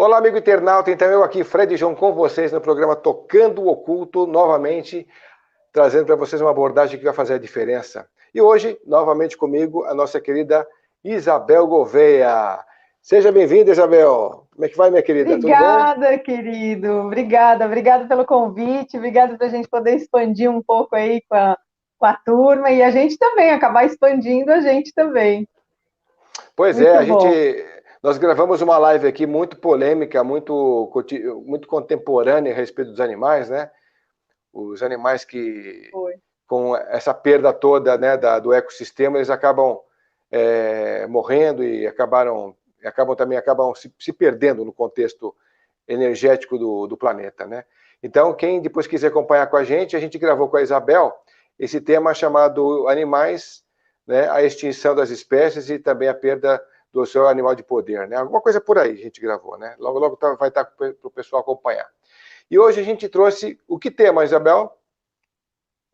Olá, amigo internauta, então eu aqui, Fred João, com vocês no programa Tocando o Oculto, novamente trazendo para vocês uma abordagem que vai fazer a diferença. E hoje, novamente comigo, a nossa querida Isabel Gouveia. Seja bem-vinda, Isabel. Como é que vai, minha querida? Tudo bom? Obrigada, querido. Obrigada pelo convite. Obrigada para a gente poder expandir um pouco aí com a turma e a gente também acabar expandindo a gente também. Pois é, Muito bom. nós gravamos uma live aqui muito polêmica, muito contemporânea a respeito dos animais, né? Os animais que, Foi. com essa perda toda, né, do ecossistema, eles acabam morrendo e acabam se perdendo no contexto energético do planeta, né? Então, quem depois quiser acompanhar com a gente gravou com a Isabel esse tema chamado Animais, né, a extinção das espécies e também a perda do seu animal de poder, né? Alguma coisa por aí a gente gravou, né? Logo, logo vai estar para o pessoal acompanhar. E hoje a gente trouxe o que tema, Isabel?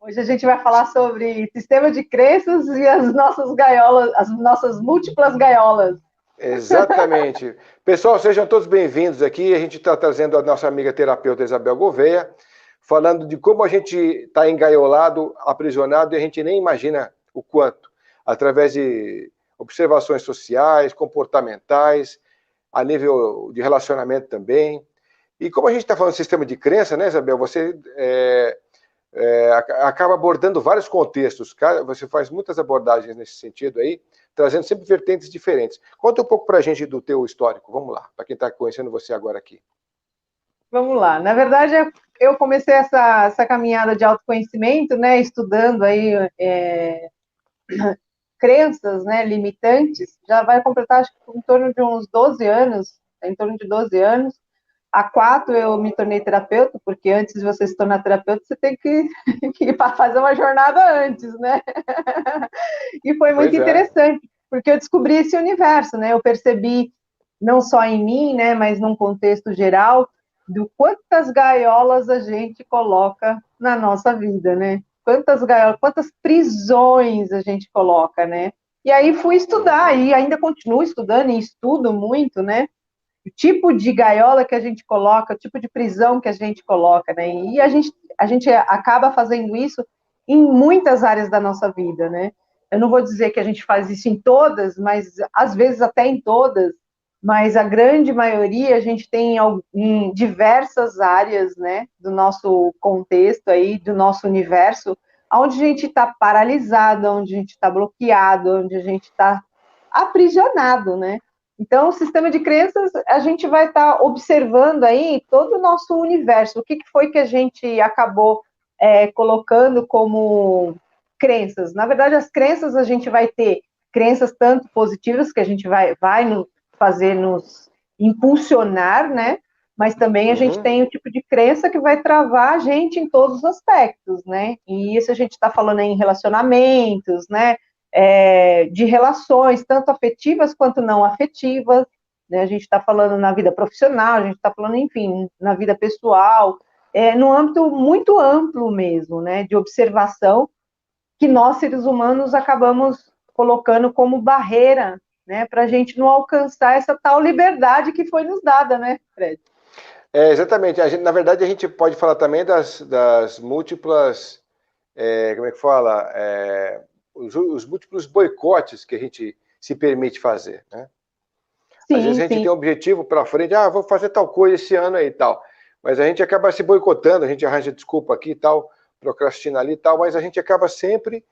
Hoje a gente vai falar sobre sistema de crenças e as nossas gaiolas, as nossas múltiplas gaiolas. Exatamente. Pessoal, sejam todos bem-vindos aqui. A gente está trazendo a nossa amiga terapeuta Isabel Gouveia, falando de como a gente está engaiolado, aprisionado, e a gente nem imagina o quanto, através de observações sociais, comportamentais, a nível de relacionamento também. E como a gente está falando de sistema de crença, né, Isabel? Você acaba abordando vários contextos. Você faz muitas abordagens nesse sentido aí, trazendo sempre vertentes diferentes. Conta um pouco para a gente do teu histórico. Vamos lá, para quem está conhecendo você agora aqui. Vamos lá. Na verdade, eu comecei essa caminhada de autoconhecimento, né, estudando aí crenças, né, limitantes, já vai completar, acho que em torno de uns 12 anos, em torno de 12 anos. Há 4 eu me tornei terapeuta, porque antes de você se tornar terapeuta, você tem que fazer uma jornada antes, né? E foi muito Pois é. interessante, porque eu descobri esse universo, né? Eu percebi, não só em mim, né, mas num contexto geral, do quantas gaiolas a gente coloca na nossa vida, né? Quantas gaiolas, quantas prisões a gente coloca, né? E aí fui estudar, Uhum. e ainda continuo estudando, e estudo muito, né? O tipo de gaiola que a gente coloca, o tipo de prisão que a gente coloca, né? E a gente acaba fazendo isso em muitas áreas da nossa vida, né? Eu não vou dizer que a gente faz isso em todas, mas às vezes até em todas, mas a grande maioria a gente tem em diversas áreas, né, do nosso contexto aí, do nosso universo, onde a gente está paralisado, onde a gente está bloqueado, onde a gente está aprisionado, né? Então, o sistema de crenças, a gente vai estar observando aí todo o nosso universo. O que foi que a gente acabou colocando como crenças? Na verdade, as crenças a gente vai ter crenças tanto positivas, que a gente vai fazer nos impulsionar, né? Mas também a gente Uhum. tem o tipo de crença que vai travar a gente em todos os aspectos, né? E isso a gente está falando em relacionamentos, né? De relações, tanto afetivas quanto não afetivas, né? A gente está falando na vida profissional, a gente está falando, enfim, na vida pessoal, num âmbito muito amplo mesmo, né? De observação que nós, seres humanos, acabamos colocando como barreira, né? Para a gente não alcançar essa tal liberdade que foi nos dada, né, Fred? Exatamente. Na verdade, a gente pode falar também das múltiplas, como é que fala? Os múltiplos boicotes que a gente se permite fazer, né? Às vezes Sim, a gente sim. tem um objetivo para frente, vou fazer tal coisa esse ano aí e tal. Mas a gente acaba se boicotando, a gente arranja desculpa aqui e tal, procrastina ali e tal, mas a gente acaba sempre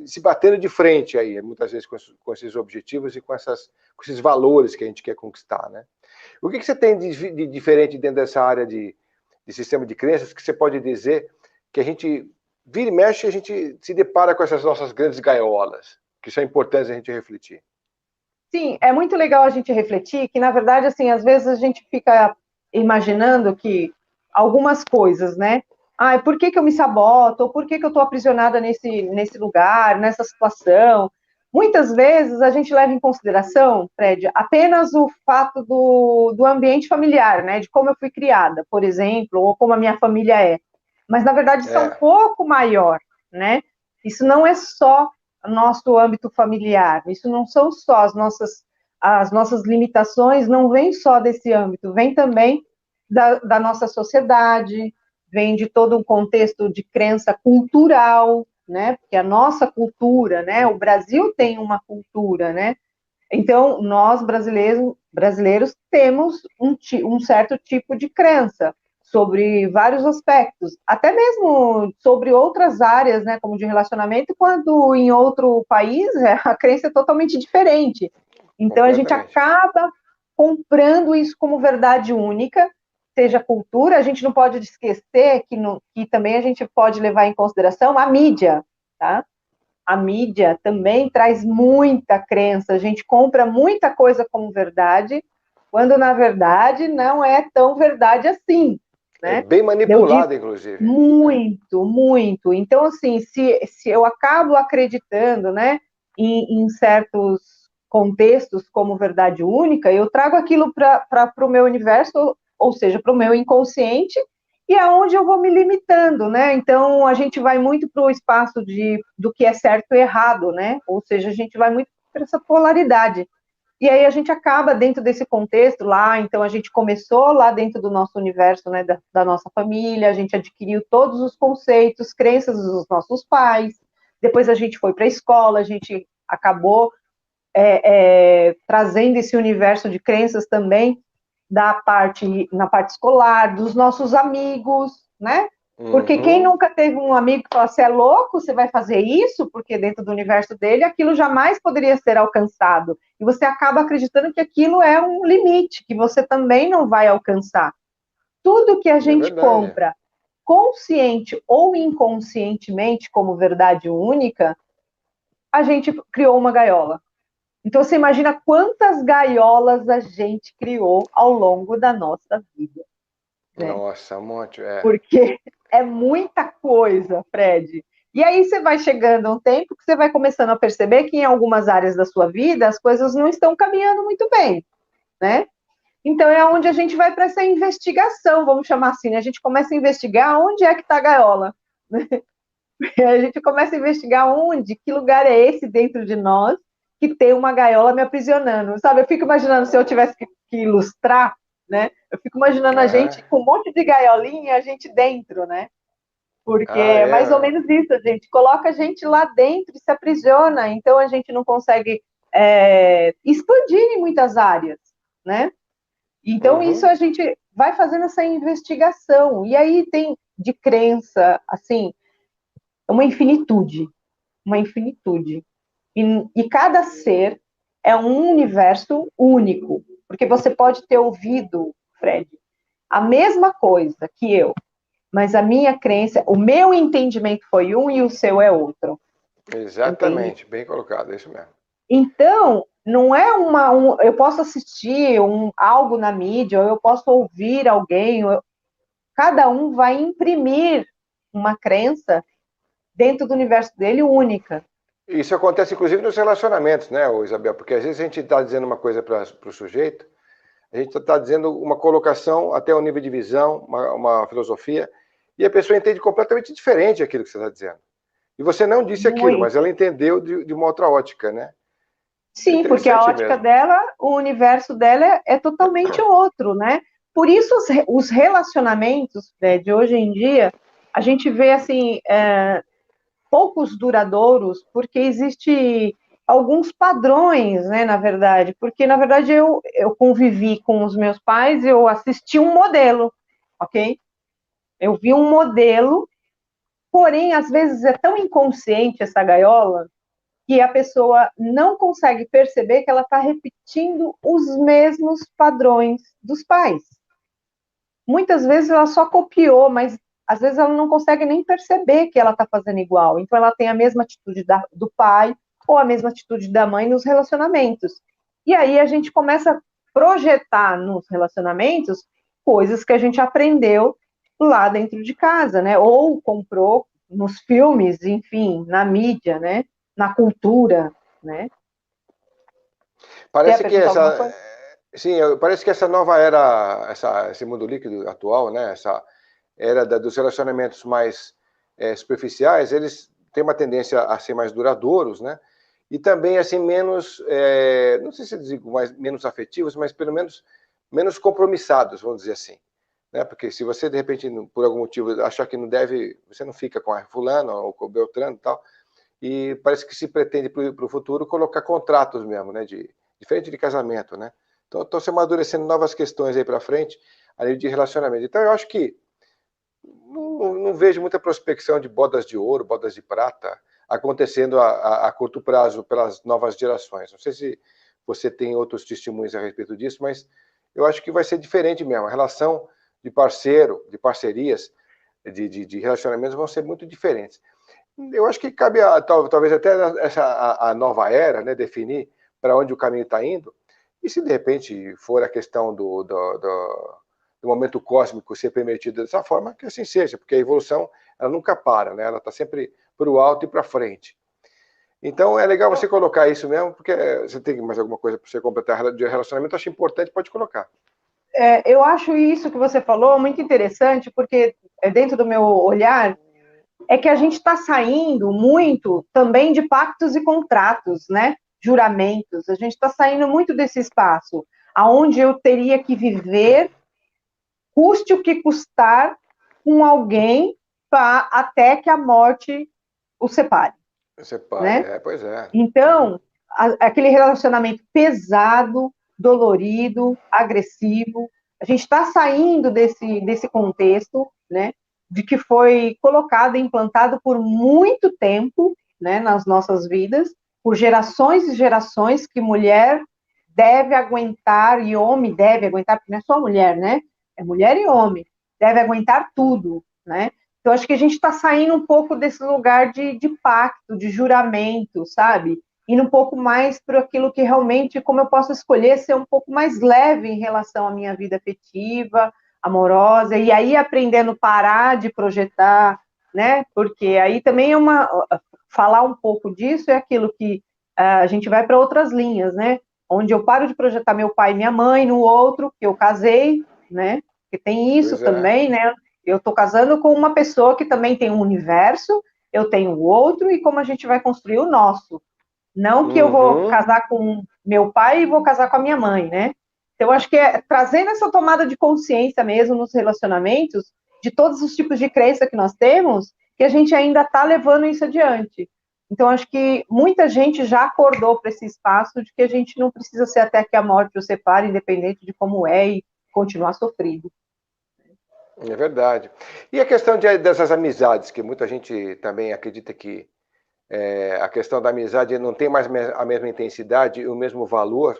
se batendo de frente aí, muitas vezes com esses objetivos e com esses valores que a gente quer conquistar, né? O que você tem de diferente dentro dessa área de sistema de crenças que você pode dizer que a gente vira e mexe e a gente se depara com essas nossas grandes gaiolas, que são importantes a gente refletir? Sim, é muito legal a gente refletir que, na verdade, assim, às vezes a gente fica imaginando que algumas coisas, né? Ah, por que eu me saboto? Ou por que eu estou aprisionada nesse lugar, nessa situação? Muitas vezes a gente leva em consideração, Fred, apenas o fato do ambiente familiar, né? De como eu fui criada, por exemplo, ou como a minha família é. Mas, na verdade, isso é um É. pouco maior, né? Isso não é só nosso âmbito familiar, isso não são só as nossas limitações não vêm só desse âmbito, vem também da nossa sociedade, vem de todo um contexto de crença cultural, né? Porque a nossa cultura, né? O Brasil tem uma cultura, né? Então, nós brasileiros temos um certo tipo de crença sobre vários aspectos, até mesmo sobre outras áreas, né, como de relacionamento, quando em outro país a crença é totalmente diferente. Então, a gente acaba comprando isso como verdade única, seja cultura, a gente não pode esquecer que também a gente pode levar em consideração a mídia, tá? A mídia também traz muita crença, a gente compra muita coisa como verdade, quando na verdade não é tão verdade assim, né? É bem manipulada, inclusive. Muito, muito. Então, assim, se eu acabo acreditando, né, em certos contextos como verdade única, eu trago aquilo para o meu universo, ou seja, para o meu inconsciente, e é onde eu vou me limitando, né? Então, a gente vai muito para o espaço do que é certo e errado, né? Ou seja, a gente vai muito para essa polaridade. E aí a gente acaba dentro desse contexto lá, então a gente começou lá dentro do nosso universo, né, da nossa família, a gente adquiriu todos os conceitos, crenças dos nossos pais, depois a gente foi para a escola, a gente acabou trazendo esse universo de crenças também na parte escolar, dos nossos amigos, né? Porque quem nunca teve um amigo que fala, você é louco, você vai fazer isso? Porque dentro do universo dele, aquilo jamais poderia ser alcançado. E você acaba acreditando que aquilo é um limite, que você também não vai alcançar. Tudo que a gente compra, consciente ou inconscientemente, como verdade única, a gente criou uma gaiola. Então, você imagina quantas gaiolas a gente criou ao longo da nossa vida. Né? Nossa, um monte, Porque é muita coisa, Fred. E aí você vai chegando a um tempo que você vai começando a perceber que em algumas áreas da sua vida as coisas não estão caminhando muito bem, né? Então é onde a gente vai para essa investigação, vamos chamar assim, né? A gente começa a investigar onde é que está a gaiola. Né? A gente começa a investigar onde, que lugar é esse dentro de nós que tem uma gaiola me aprisionando, sabe? Eu fico imaginando se eu tivesse que ilustrar, né? Eu fico imaginando a gente com um monte de gaiolinha, a gente dentro, né? Porque é mais ou menos isso, a gente coloca a gente lá dentro e se aprisiona, então a gente não consegue expandir em muitas áreas, né? Então isso a gente vai fazendo essa investigação, e aí tem de crença, assim, uma infinitude, uma infinitude. E cada ser é um universo único, porque você pode ter ouvido, Fred, a mesma coisa que eu, mas a minha crença, o meu entendimento foi um e o seu é outro. Exatamente, bem colocado, é isso mesmo. Então, não é eu posso assistir algo na mídia, ou eu posso ouvir alguém, cada um vai imprimir uma crença dentro do universo dele única. Isso acontece, inclusive, nos relacionamentos, né, Isabel? Porque às vezes a gente está dizendo uma coisa para o sujeito, a gente está dizendo uma colocação até um nível de visão, uma filosofia, e a pessoa entende completamente diferente aquilo que você está dizendo. E você não disse aquilo, mas ela entendeu de uma outra ótica, né? Sim, porque a ótica dela, o universo dela é totalmente outro, né? Por isso os relacionamentos, de hoje em dia, a gente vê assim poucos duradouros, porque existe alguns padrões, né? Na verdade, porque na verdade eu convivi com os meus pais, eu assisti um modelo, ok? Eu vi um modelo, porém às vezes é tão inconsciente essa gaiola que a pessoa não consegue perceber que ela está repetindo os mesmos padrões dos pais. Muitas vezes ela só copiou, mas às vezes ela não consegue nem perceber que ela está fazendo igual. Então ela tem a mesma atitude do pai ou a mesma atitude da mãe nos relacionamentos. E aí a gente começa a projetar nos relacionamentos coisas que a gente aprendeu lá dentro de casa, né? Ou comprou nos filmes, enfim, na mídia, né? Na cultura, né? Parece que parece que essa nova era, esse mundo líquido atual, né? Essa era dos relacionamentos mais superficiais, eles têm uma tendência a ser mais duradouros, né? e também, assim, menos, não sei se eu digo menos afetivos, mas pelo menos menos compromissados, vamos dizer assim. Né? Porque se você, de repente, por algum motivo, achar que não deve, você não fica com a fulano ou com o Beltrano e tal, e parece que se pretende para o futuro colocar contratos mesmo, né? Diferente de casamento, né? Então, estão se amadurecendo novas questões aí para frente, a nível de relacionamento. Então, eu acho que não vejo muita prospecção de bodas de ouro, bodas de prata acontecendo a curto prazo pelas novas gerações. Não sei se você tem outros testemunhos a respeito disso, mas eu acho que vai ser diferente mesmo. A relação de parceiro, de parcerias, de relacionamentos vão ser muito diferentes. Eu acho que cabe, talvez até a nova era, né, definir para onde o caminho está indo, e se de repente for a questão do momento cósmico ser permitido dessa forma, que assim seja, porque a evolução ela nunca para, né? Ela está sempre para o alto e para frente. Então é legal você colocar isso mesmo, porque você tem mais alguma coisa para você completar de relacionamento, acho importante, pode colocar. Eu acho isso que você falou muito interessante, porque dentro do meu olhar, é que a gente está saindo muito também de pactos e contratos, né? Juramentos. A gente está saindo muito desse espaço, aonde eu teria que viver, custe o que custar, com alguém até que a morte o separe. Separe, Né? pois é. Então, aquele relacionamento pesado, dolorido, agressivo, a gente está saindo desse contexto, né? De que foi colocado e implantado por muito tempo, né, nas nossas vidas, por gerações e gerações, que mulher deve aguentar e homem deve aguentar, porque não é só mulher, né? É mulher e homem, deve aguentar tudo, né? Então, acho que a gente está saindo um pouco desse lugar de pacto, de juramento, sabe? Indo um pouco mais para aquilo que realmente, como eu posso escolher ser um pouco mais leve em relação à minha vida afetiva, amorosa, e aí aprendendo a parar de projetar, né? Porque aí também falar um pouco disso é aquilo que a gente vai para outras linhas, né? Onde eu paro de projetar meu pai e minha mãe no outro, que eu casei, né? Porque tem isso também, né? Eu estou casando com uma pessoa que também tem um universo, eu tenho o outro, e como a gente vai construir o nosso. Não que eu vou casar com meu pai e vou casar com a minha mãe, né? Então, eu acho que é trazendo essa tomada de consciência mesmo nos relacionamentos, de todos os tipos de crença que nós temos, que a gente ainda está levando isso adiante. Então, acho que muita gente já acordou para esse espaço de que a gente não precisa ser até que a morte o separe, independente de como é, e continuar sofrido. É verdade. E a questão dessas amizades, que muita gente também acredita que a questão da amizade não tem mais a mesma intensidade e o mesmo valor,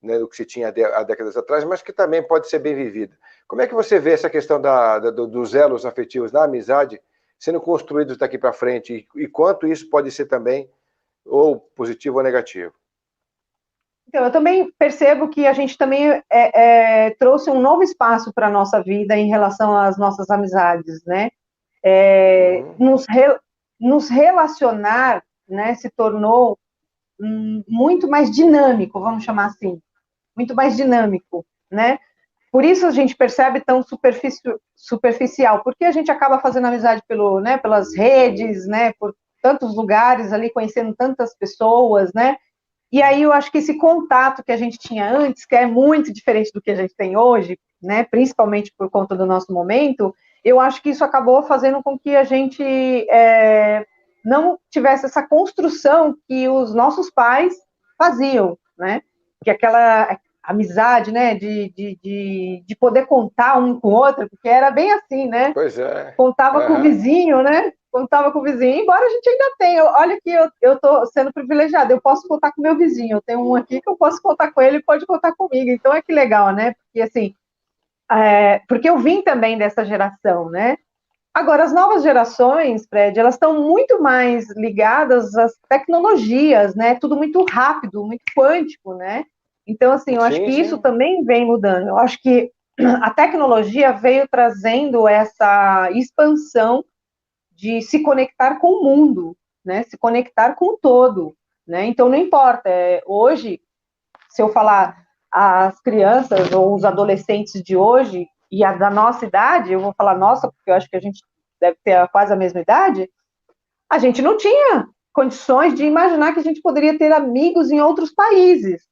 né, do que se tinha há décadas atrás, mas que também pode ser bem vivida. Como é que você vê essa questão dos elos afetivos na amizade sendo construídos daqui para frente, e quanto isso pode ser também ou positivo ou negativo? Então, eu também percebo que a gente também trouxe um novo espaço para a nossa vida em relação às nossas amizades, né? Nos relacionar, né, se tornou muito mais dinâmico, vamos chamar assim, muito mais dinâmico, né? Por isso a gente percebe tão superficial, porque a gente acaba fazendo amizade pelas redes, né, por tantos lugares ali, conhecendo tantas pessoas, né? E aí eu acho que esse contato que a gente tinha antes, que é muito diferente do que a gente tem hoje, né, principalmente por conta do nosso momento, eu acho que isso acabou fazendo com que a gente não tivesse essa construção que os nossos pais faziam, né? Que aquela amizade, né, de poder contar um com o outro, porque era bem assim, né? Pois é. Contava com o vizinho, né? Contava com o vizinho, embora a gente ainda tenha. Olha que eu estou sendo privilegiada, eu posso contar com o meu vizinho, eu tenho um aqui que eu posso contar com ele, pode contar comigo. Então é que legal, né? Porque assim, porque eu vim também dessa geração, né? Agora, as novas gerações, Fred, elas estão muito mais ligadas às tecnologias, né? Tudo muito rápido, muito quântico, né? Então, assim, eu acho que isso também vem mudando. Eu acho que a tecnologia veio trazendo essa expansão de se conectar com o mundo, né? Se conectar com o todo, né? Então, não importa. Hoje, se eu falar as crianças ou os adolescentes de hoje e a da nossa idade, eu vou falar nossa, porque eu acho que a gente deve ter quase a mesma idade, a gente não tinha condições de imaginar que a gente poderia ter amigos em outros países,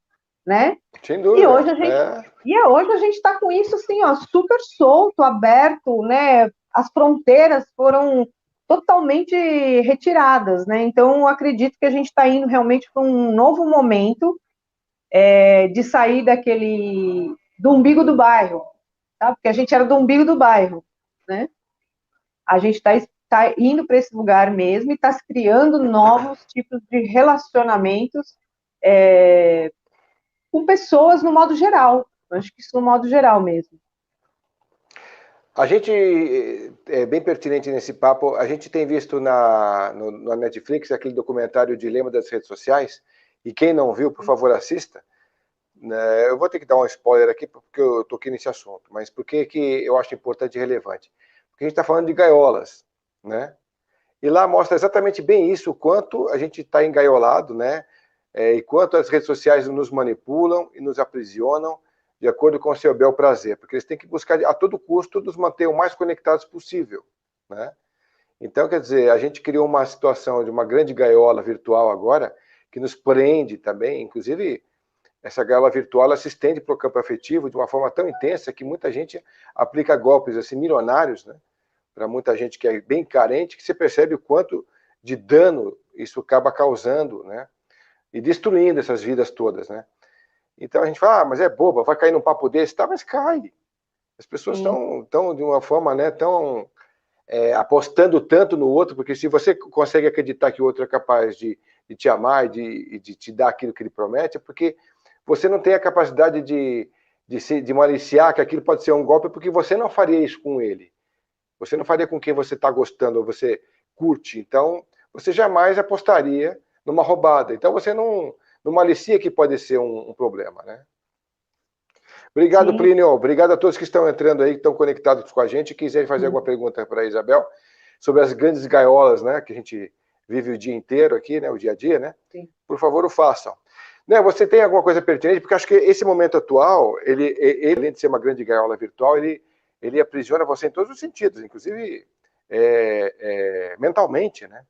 né? Sem dúvida. Hoje a gente está com isso assim, ó, super solto, aberto, né? As fronteiras foram totalmente retiradas, né? Então, eu acredito que a gente está indo realmente para um novo momento de sair do umbigo do bairro, tá? Porque a gente era do umbigo do bairro, né? A gente está indo para esse lugar mesmo e está se criando novos tipos de relacionamentos com pessoas no modo geral. Eu acho que isso no modo geral mesmo. A gente, é bem pertinente nesse papo, a gente tem visto na Netflix aquele documentário O Dilema das Redes Sociais, e quem não viu, por favor, assista. Eu vou ter que dar um spoiler aqui, porque eu toquei nesse assunto, mas por que eu acho importante e relevante? Porque a gente está falando de gaiolas, né? E lá mostra exatamente bem isso, o quanto a gente está engaiolado, né? E quanto as redes sociais nos manipulam e nos aprisionam de acordo com o seu bel prazer, porque eles têm que buscar a todo custo nos manter o mais conectados possível, né? Então, quer dizer, a gente criou uma situação de uma grande gaiola virtual agora, que nos prende também, inclusive essa gaiola virtual ela se estende para o campo afetivo de uma forma tão intensa que muita gente aplica golpes assim milionários, né? Para muita gente que é bem carente, que você percebe o quanto de dano isso acaba causando, né? E destruindo essas vidas todas, né? Então a gente fala, mas é boba, vai cair num papo desse, tá? Mas cai. As pessoas estão de uma forma, né? Tão apostando tanto no outro, porque se você consegue acreditar que o outro é capaz de te amar e de te dar aquilo que ele promete, é porque você não tem a capacidade de maliciar que aquilo pode ser um golpe, porque você não faria isso com ele. Você não faria com quem você está gostando ou você curte. Então, você jamais apostaria numa roubada. Então, você não malicia que pode ser um problema, né? Obrigado, Plínio. Obrigado a todos que estão entrando aí, que estão conectados com a gente. Quiserem fazer alguma pergunta para a Isabel sobre as grandes gaiolas, né, que a gente vive o dia inteiro aqui, né, o dia a dia, né? Sim. Por favor, o façam. Né, você tem alguma coisa pertinente? Porque acho que esse momento atual, ele além de ser uma grande gaiola virtual, ele aprisiona você em todos os sentidos, inclusive mentalmente, né?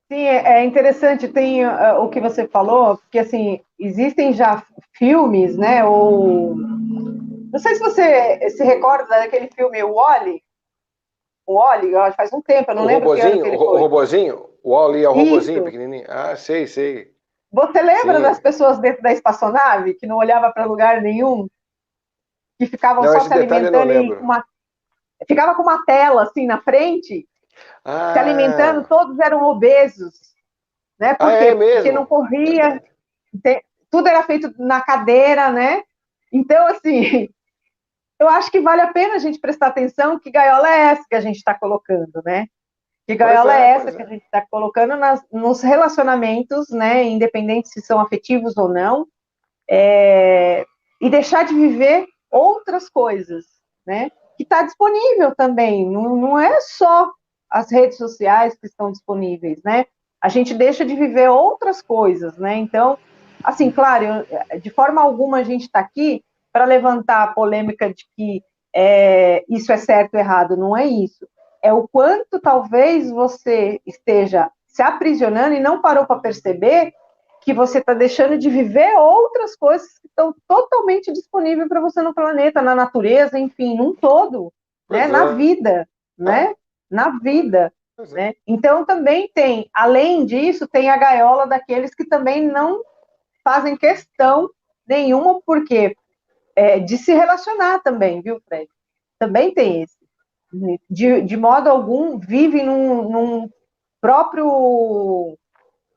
Sim, é interessante, tem o que você falou, porque assim, existem já filmes, né, ou... Não sei se você se recorda daquele filme O Wall-E, faz um tempo, eu não lembro que ano que ele foi. O robozinho? O Wall-E é o robozinho pequenininho? Ah, sei. Você lembra das pessoas dentro da espaçonave, que não olhava para lugar nenhum, que ficavam só se alimentando ficava com uma tela assim na frente, se alimentando, todos eram obesos, né? Por quê? Porque não corria, tudo era feito na cadeira, né? Então, assim, eu acho que vale a pena a gente prestar atenção que gaiola é essa que a gente está colocando, né? Que gaiola é essa que a gente está colocando nos relacionamentos, né? Independente se são afetivos ou não, e deixar de viver outras coisas, né? Que está disponível também, não é só as redes sociais que estão disponíveis, né? A gente deixa de viver outras coisas, né? Então, assim, claro, de forma alguma a gente está aqui para levantar a polêmica de que isso é certo ou errado, não é isso. É o quanto talvez você esteja se aprisionando e não parou para perceber que você está deixando de viver outras coisas que estão totalmente disponíveis para você no planeta, na natureza, enfim, num todo, né? Na vida, né? Na vida. Né? Então, também tem, além disso, tem a gaiola daqueles que também não fazem questão nenhuma, porque de se relacionar também, viu, Fred? Também tem esse. De modo algum, vive num próprio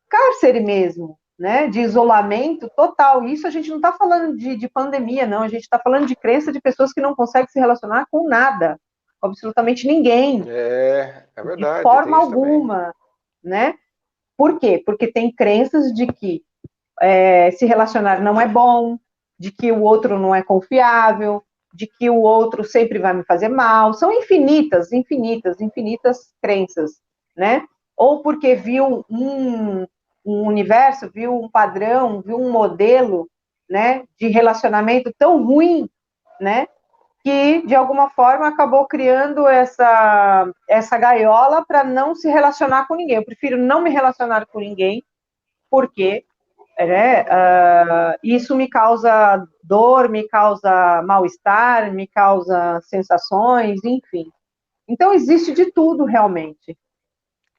cárcere mesmo, né, de isolamento total. Isso a gente não está falando de pandemia, não. A gente está falando de crença de pessoas que não conseguem se relacionar com nada, com absolutamente ninguém. É verdade. De forma alguma, né? Por quê? Porque tem crenças de que se relacionar não é bom, de que o outro não é confiável, de que o outro sempre vai me fazer mal. São infinitas crenças, né? Ou porque viu um universo, viu um padrão, viu um modelo, né, de relacionamento tão ruim, né, que, de alguma forma, acabou criando essa gaiola para não se relacionar com ninguém. Eu prefiro não me relacionar com ninguém, porque isso me causa dor, me causa mal-estar, me causa sensações, enfim. Então, existe de tudo, realmente.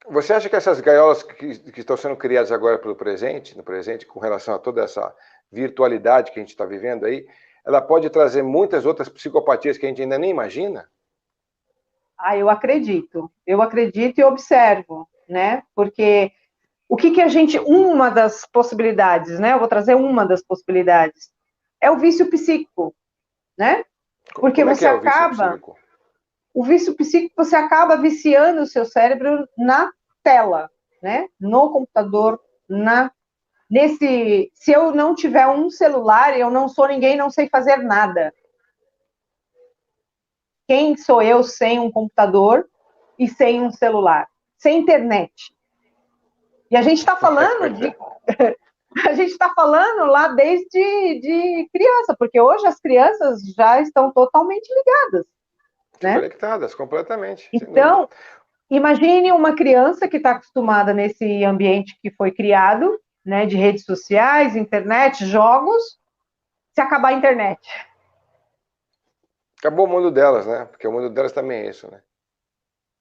Você acha que essas gaiolas que estão sendo criadas agora pelo presente, no presente, com relação a toda essa virtualidade que a gente está vivendo aí, ela pode trazer muitas outras psicopatias que a gente ainda nem imagina? Eu acredito e observo, né? Porque o que a gente, uma das possibilidades, né? Eu vou trazer uma das possibilidades, é o vício psíquico, né? Porque Como é que você é o vício acaba, psíquico? o vício psíquico, você acaba viciando o seu cérebro na tela, né? No computador, se eu não tiver um celular, eu não sou ninguém, não sei fazer nada. Quem sou eu sem um computador e sem um celular? Sem internet. E a gente está falando a gente está falando lá desde criança, porque hoje as crianças já estão totalmente ligadas, né? Conectadas, completamente, sem dúvida. Então, imagine uma criança que está acostumada nesse ambiente que foi criado, né, de redes sociais, internet, jogos, se acabar a internet. Acabou o mundo delas, né? Porque o mundo delas também é isso, né?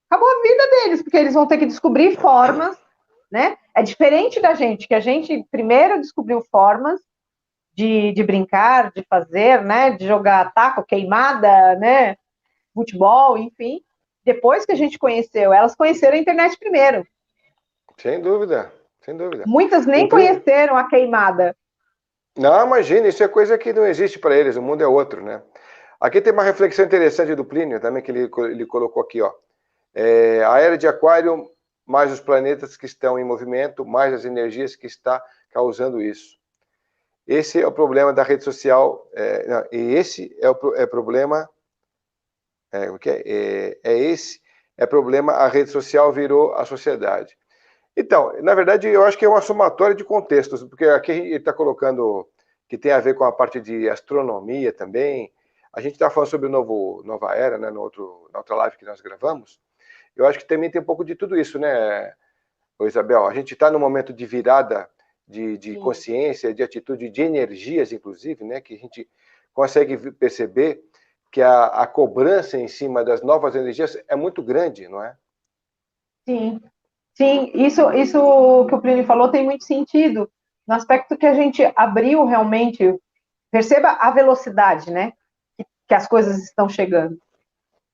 Acabou a vida deles, porque eles vão ter que descobrir formas, né? É diferente da gente, que a gente primeiro descobriu formas de brincar, de fazer, né? De jogar taco, queimada, né? Futebol, enfim. Depois que a gente conheceu, elas conheceram a internet primeiro. Sem dúvida, sem dúvida. Muitas O nem Plínio... conheceram a queimada. Não, imagina, isso é coisa que não existe para eles, o mundo é outro, né? Aqui tem uma reflexão interessante do Plínio também, que ele colocou aqui, ó. A era de Aquário, mais os planetas que estão em movimento, mais as energias que está causando isso. Esse é o problema da rede social, e esse é o problema, esse é problema, a rede social virou a sociedade. Então, na verdade, eu acho que é uma somatória de contextos, porque aqui ele está colocando que tem a ver com a parte de astronomia também. A gente está falando sobre o Nova Era, né, na outra live que nós gravamos. Eu acho que também tem um pouco de tudo isso, né, Isabel? A gente está num momento de virada de consciência, de atitude, de energias, inclusive, né, que a gente consegue perceber que a cobrança em cima das novas energias é muito grande, não é? Sim, sim, isso que o Plínio falou tem muito sentido, no aspecto que a gente abriu realmente, perceba a velocidade, né, que as coisas estão chegando,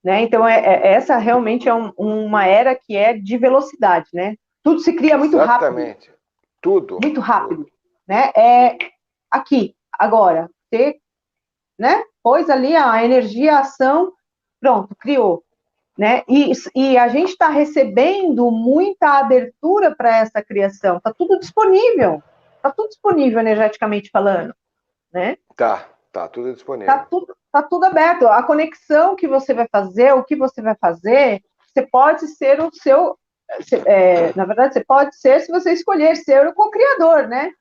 né, então essa realmente é uma era que é de velocidade, né, tudo se cria Exatamente. Tudo. muito rápido, né, aqui, agora, você, né, pôs ali a energia, a ação, pronto, criou. Né? E a gente está recebendo muita abertura para essa criação. Está tudo disponível energeticamente falando, né? Tá tudo disponível. Tá tudo aberto. A conexão que você vai fazer, o que você vai fazer, você pode ser o seu, na verdade, você pode ser se você escolher ser o co-criador, né?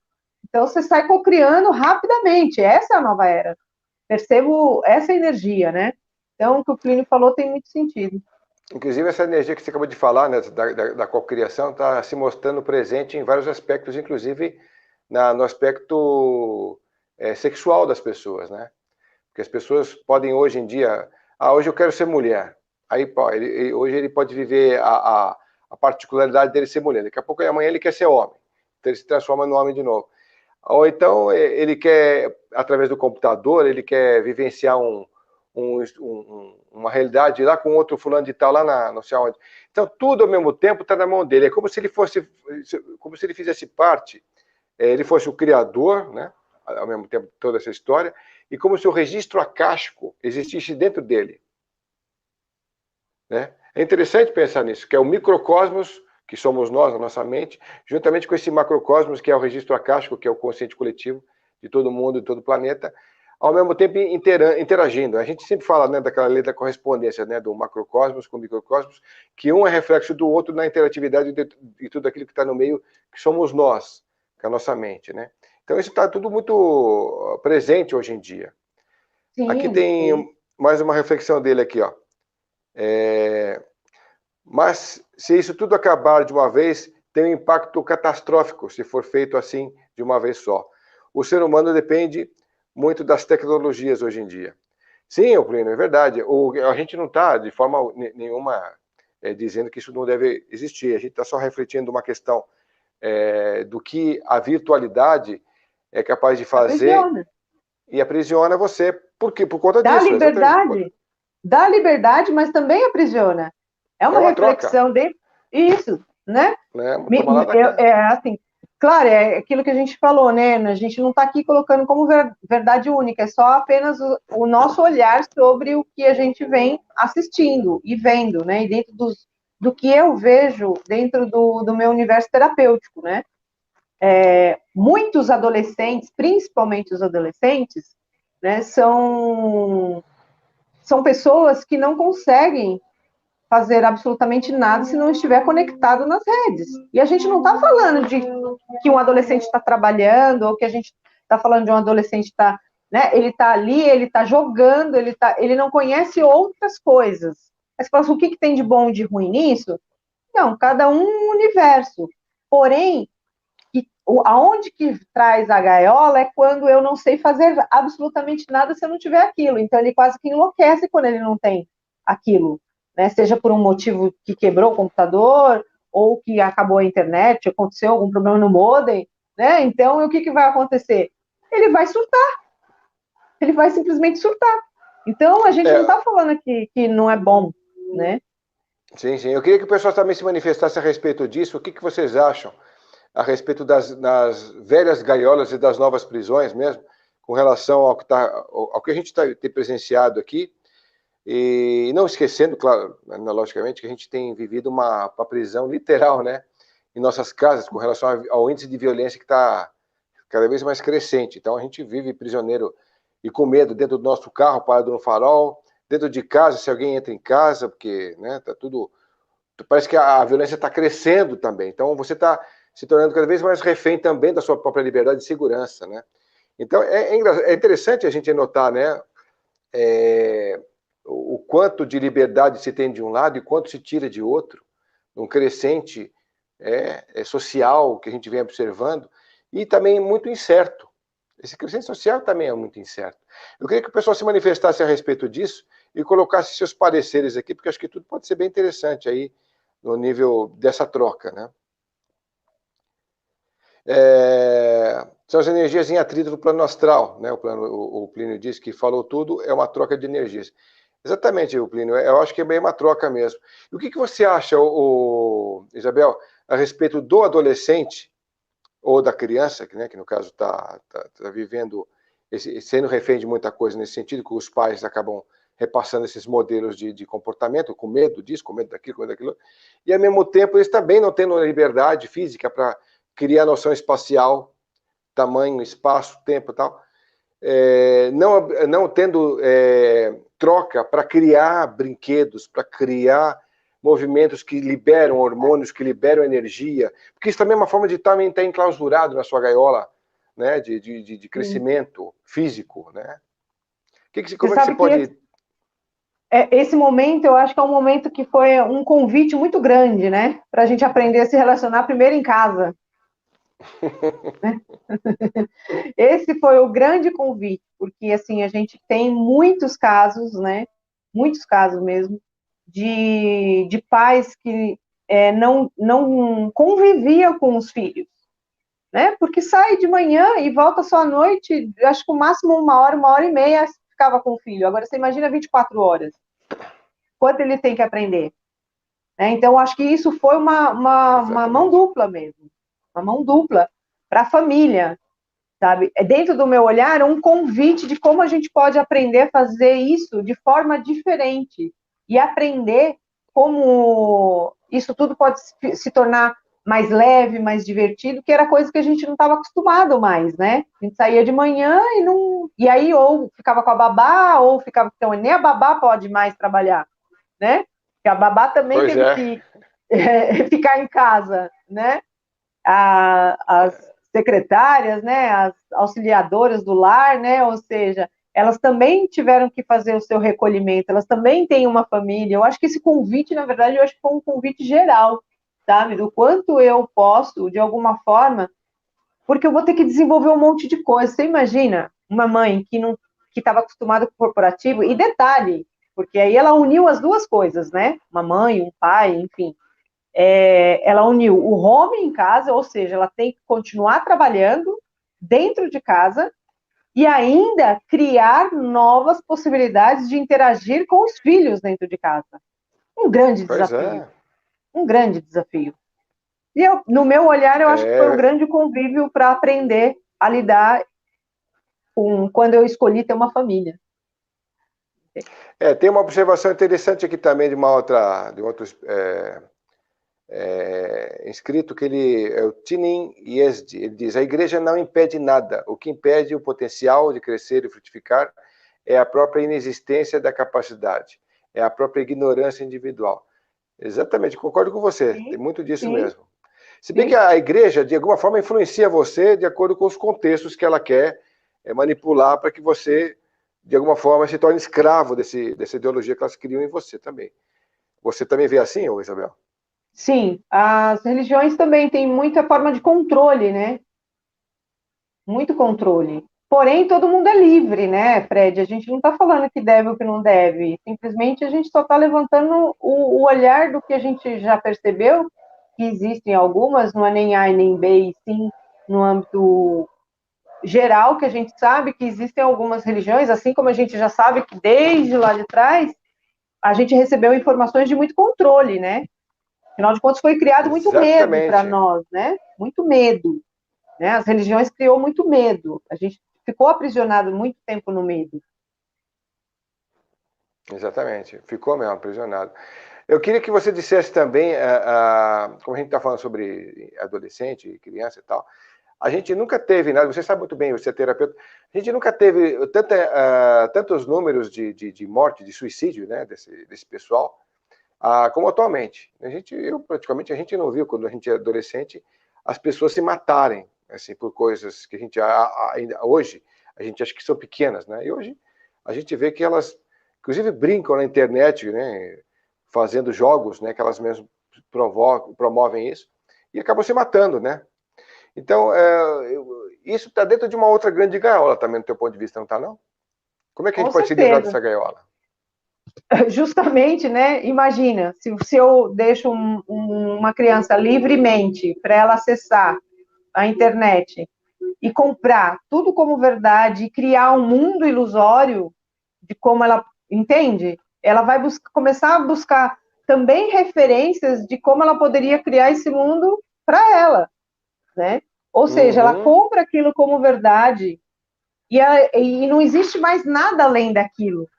Então você sai co-criando rapidamente. Essa é a nova era. Percebo essa energia, né? Então o que o Plínio falou tem muito sentido. Inclusive, essa energia que você acabou de falar, né, da cocriação, está se mostrando presente em vários aspectos, inclusive no aspecto sexual das pessoas, né? Porque as pessoas podem hoje em dia, hoje eu quero ser mulher. Aí, pô, hoje ele pode viver a particularidade dele ser mulher. Daqui a pouco, amanhã ele quer ser homem. Então ele se transforma no homem de novo. Ou então ele quer, através do computador, ele quer vivenciar uma realidade lá com outro fulano de tal, lá não sei onde. Então, tudo ao mesmo tempo está na mão dele. É como se ele fosse, como se ele fizesse parte, ele fosse o criador, né? Ao mesmo tempo, toda essa história, e como se o registro acástico existisse dentro dele. Né? É interessante pensar nisso, que é o microcosmos, que somos nós, a nossa mente, juntamente com esse macrocosmos, que é o registro acástico, que é o consciente coletivo de todo mundo, de todo o planeta, ao mesmo tempo interagindo. A gente sempre fala, né, daquela lei da correspondência, né, do macrocosmos com o microcosmos, que um é reflexo do outro na interatividade de tudo aquilo que está no meio, que somos nós, que é a nossa mente. Né? Então isso está tudo muito presente hoje em dia. Sim, Aqui tem sim. mais uma reflexão dele aqui, ó. Mas se isso tudo acabar de uma vez, tem um impacto catastrófico se for feito assim de uma vez só. O ser humano depende muito das tecnologias hoje em dia. Sim, Plínio, é verdade. A gente não está de forma nenhuma dizendo que isso não deve existir. A gente está só refletindo uma questão do que a virtualidade é capaz de fazer aprisiona. E aprisiona você. Por quê? Por conta Dá disso. liberdade, dá liberdade, mas também aprisiona. É uma reflexão troca. de isso, né? Toma lá da cá. Assim, claro, é aquilo que a gente falou, né? A gente não está aqui colocando como verdade única, é só apenas o nosso olhar sobre o que a gente vem assistindo e vendo, né? E dentro do que eu vejo dentro do meu universo terapêutico, né? Muitos adolescentes, principalmente os adolescentes, né, são pessoas que não conseguem fazer absolutamente nada se não estiver conectado nas redes. E a gente não está falando de que um adolescente está trabalhando, ou que a gente está falando de um adolescente que está, né, ele está ali, ele está jogando, ele não conhece outras coisas. Mas fala assim, o que tem de bom e de ruim nisso? Não, cada um universo. Porém, aonde que traz a gaiola é quando eu não sei fazer absolutamente nada se eu não tiver aquilo. Então ele quase que enlouquece quando ele não tem aquilo, né? Seja por um motivo que quebrou o computador ou que acabou a internet, aconteceu algum problema no modem, né? Então o que vai acontecer? Ele vai surtar. Ele vai simplesmente surtar. Então a gente não está falando aqui que não é bom, né? Sim, sim. Eu queria que o pessoal também se manifestasse a respeito disso. O que vocês acham a respeito das velhas gaiolas e das novas prisões mesmo, com relação ao que a gente tem presenciado aqui, e não esquecendo, claro, logicamente, que a gente tem vivido uma prisão literal, né, em nossas casas, com relação ao índice de violência que está cada vez mais crescente. Então a gente vive prisioneiro e com medo dentro do nosso carro, parado no farol, dentro de casa, se alguém entra em casa, porque, né, tá tudo... Parece que a violência está crescendo também. Então você está se tornando cada vez mais refém também da sua própria liberdade e segurança, né? Então é interessante a gente notar, né, o quanto de liberdade se tem de um lado e quanto se tira de outro, um crescente social que a gente vem observando, e também muito incerto. Esse crescente social também é muito incerto. Eu queria que o pessoal se manifestasse a respeito disso e colocasse seus pareceres aqui, porque acho que tudo pode ser bem interessante aí no nível dessa troca, né? São as energias em atrito do plano astral, né? O Plínio disse que falou tudo, é uma troca de energias. Exatamente, Plínio, eu acho que é bem uma troca mesmo. E o que você acha, Isabel, a respeito do adolescente ou da criança, né, que no caso está vivendo, sendo refém de muita coisa nesse sentido, que os pais acabam repassando esses modelos de comportamento, com medo disso, com medo daquilo, com medo daquilo, e ao mesmo tempo eles também não tendo liberdade física para criar noção espacial, tamanho, espaço, tempo e tal, não tendo troca para criar brinquedos, para criar movimentos que liberam hormônios, que liberam energia, porque isso também é uma forma de também estar enclausurado na sua gaiola, né, de crescimento físico, né? Como é que você pode... Esse momento, eu acho que é um momento que foi um convite muito grande, né? Para a gente aprender a se relacionar primeiro em casa. Esse foi o grande convite, porque assim a gente tem muitos casos, né? Muitos casos mesmo de pais que não conviviam com os filhos, né? Porque sai de manhã e volta só à noite, acho que o máximo 1 hora e meia ficava com o filho. Agora você imagina 24 horas. Quanto ele tem que aprender? Então, acho que isso foi uma mão dupla mesmo. Uma mão dupla para a família, sabe? Dentro do meu olhar, um convite de como a gente pode aprender a fazer isso de forma diferente e aprender como isso tudo pode se tornar mais leve, mais divertido, que era coisa que a gente não estava acostumado mais, né? A gente saía de manhã e aí ou ficava com a babá, ou ficava... Então, nem a babá pode mais trabalhar, né? Porque a babá também teve que ficar em casa, né? As secretárias, né? As auxiliadoras do lar, né? Ou seja, elas também tiveram que fazer o seu recolhimento, elas também têm uma família. Eu acho que esse convite, na verdade, eu acho que foi um convite geral, sabe? Do quanto eu posso, de alguma forma, porque eu vou ter que desenvolver um monte de coisa. Você imagina uma mãe que não que estava acostumada com o corporativo, e detalhe, porque aí ela uniu as duas coisas, né? Uma mãe, um pai, enfim. Ela uniu o home em casa, ou seja, ela tem que continuar trabalhando dentro de casa e ainda criar novas possibilidades de interagir com os filhos dentro de casa. Um grande Pois desafio. é. Um grande desafio. E eu, no meu olhar, eu acho que foi um grande convívio para aprender a lidar com quando eu escolhi ter uma família. Tem uma observação interessante aqui também de um outro inscrito, que ele é o Tinin Yezdi. Ele diz: a igreja não impede nada. O que impede o potencial de crescer e frutificar é a própria inexistência da capacidade, é a própria ignorância individual. Exatamente, concordo com você, Sim, tem muito disso sim, mesmo. Se bem sim. que a igreja, de alguma forma, influencia você de acordo com os contextos que ela quer manipular para que você, de alguma forma, se torne escravo dessa ideologia que elas criam em você também. Você também vê assim, ô Isabel? Sim, as religiões também têm muita forma de controle, né? Muito controle. Porém, todo mundo é livre, né, Fred? A gente não está falando que deve ou que não deve. Simplesmente a gente só está levantando o olhar do que a gente já percebeu, que existem algumas, não é nem A e nem B, e sim no âmbito geral, que a gente sabe que existem algumas religiões, assim como a gente já sabe que desde lá de trás a gente recebeu informações de muito controle, né? Afinal de contas, foi criado muito medo para Exatamente. nós, né? Muito medo. Né? As religiões criou muito medo. A gente ficou aprisionado muito tempo no medo. Exatamente, ficou mesmo aprisionado. Eu queria que você dissesse também, como a gente está falando sobre adolescente, criança e tal, a gente nunca teve, né, você sabe muito bem, você é terapeuta, a gente nunca teve tantos números de morte, de suicídio, né, desse pessoal, como atualmente. Praticamente, a gente não viu, quando a gente é adolescente, as pessoas se matarem, assim, por coisas que a gente, ainda hoje, a gente acha que são pequenas, né, e hoje a gente vê que elas, inclusive, brincam na internet, né, fazendo jogos, né, que elas mesmas promovem isso, e acabam se matando, né. Então, isso está dentro de uma outra grande gaiola também, do teu ponto de vista, não está, não? Como é que a Com gente pode se livrar certeza. dessa gaiola? Justamente, né? Imagina, se eu deixo uma criança livremente para ela acessar a internet e comprar tudo como verdade e criar um mundo ilusório de como ela entende, ela vai começar a buscar também referências de como ela poderia criar esse mundo para ela, né? Ou seja, ela compra aquilo como verdade e não existe mais nada além daquilo,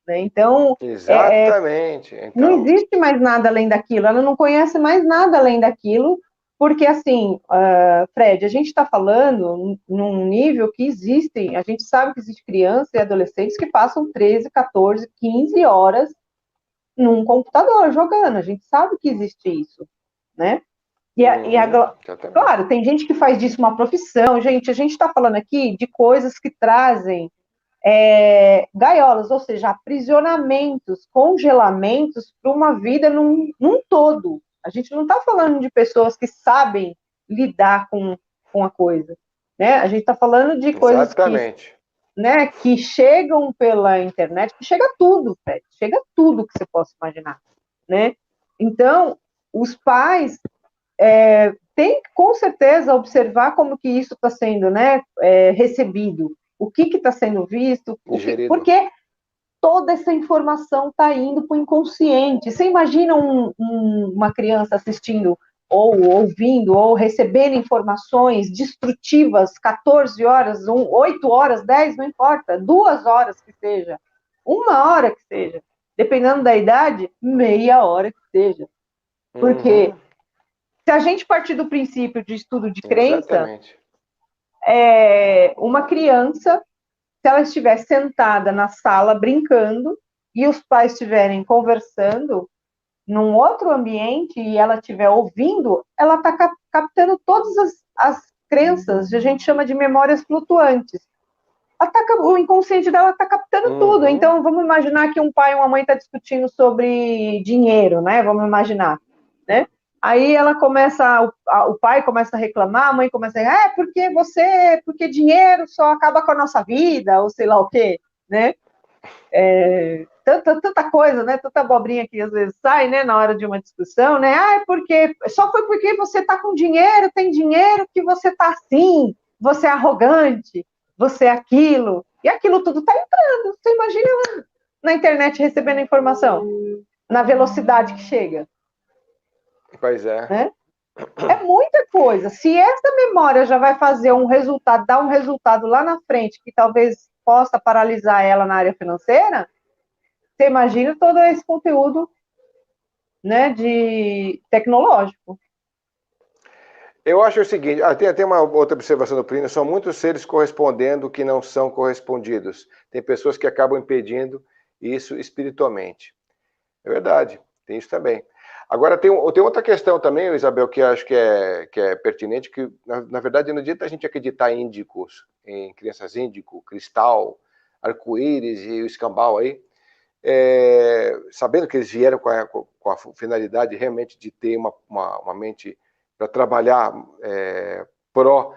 né? Então, Exatamente. não Então, existe mais nada além daquilo, ela não conhece mais nada além daquilo, porque assim, Fred, a gente está falando num nível que existem, a gente sabe que existe crianças e adolescentes que passam 13, 14, 15 horas num computador jogando, a gente sabe que existe isso, né? exatamente. Claro, tem gente que faz disso uma profissão, gente, a gente está falando aqui de coisas que trazem gaiolas, ou seja, aprisionamentos, congelamentos para uma vida num todo. A gente não está falando de pessoas que sabem lidar com a coisa. Né? A gente está falando de coisas Exatamente. que chegam pela internet, que chega tudo, Fred, chega tudo que você possa imaginar. Né? Então, os pais têm que, com certeza, observar como que isso está sendo recebido, o que está sendo visto, Digerido. porque toda essa informação está indo para o inconsciente. Você imagina uma criança assistindo ou ouvindo ou recebendo informações destrutivas 14 horas, 8 horas, 10, não importa, 2 horas que seja, 1 hora que seja, dependendo da idade, meia hora que seja. Porque se a gente partir do princípio de estudo de crença, Exatamente. uma criança, se ela estiver sentada na sala brincando e os pais estiverem conversando num outro ambiente e ela estiver ouvindo, ela está captando todas as crenças, que a gente chama de memórias flutuantes. o inconsciente dela está captando tudo. Então, vamos imaginar que um pai e uma mãe estão discutindo sobre dinheiro, né? Vamos imaginar, né? Aí ela começa, o pai começa a reclamar, a mãe começa a dizer, porque dinheiro só acaba com a nossa vida, ou sei lá o quê, né? Tanta coisa, né? Tanta abobrinha que às vezes sai, né? Na hora de uma discussão, né? Só foi porque você tá com dinheiro, tem dinheiro que você tá assim, você é arrogante, você é aquilo, e aquilo tudo tá entrando. Você imagina na internet recebendo informação, na velocidade que chega. Pois é. Né? É muita coisa. Se essa memória já vai fazer um resultado, dar um resultado lá na frente, que talvez possa paralisar ela na área financeira, você imagina todo esse conteúdo, né, de tecnológico. Eu acho o seguinte, tem uma outra observação do Plínio, são muitos seres correspondendo que não são correspondidos. Tem pessoas que acabam impedindo isso espiritualmente. É verdade, tem isso também. Agora, tem outra questão também, Isabel, que eu acho que é pertinente, que, na verdade, não adianta a gente acreditar em índicos, em crianças índico, cristal, arco-íris e o escambau aí, sabendo que eles vieram com a finalidade realmente de ter uma mente para trabalhar pró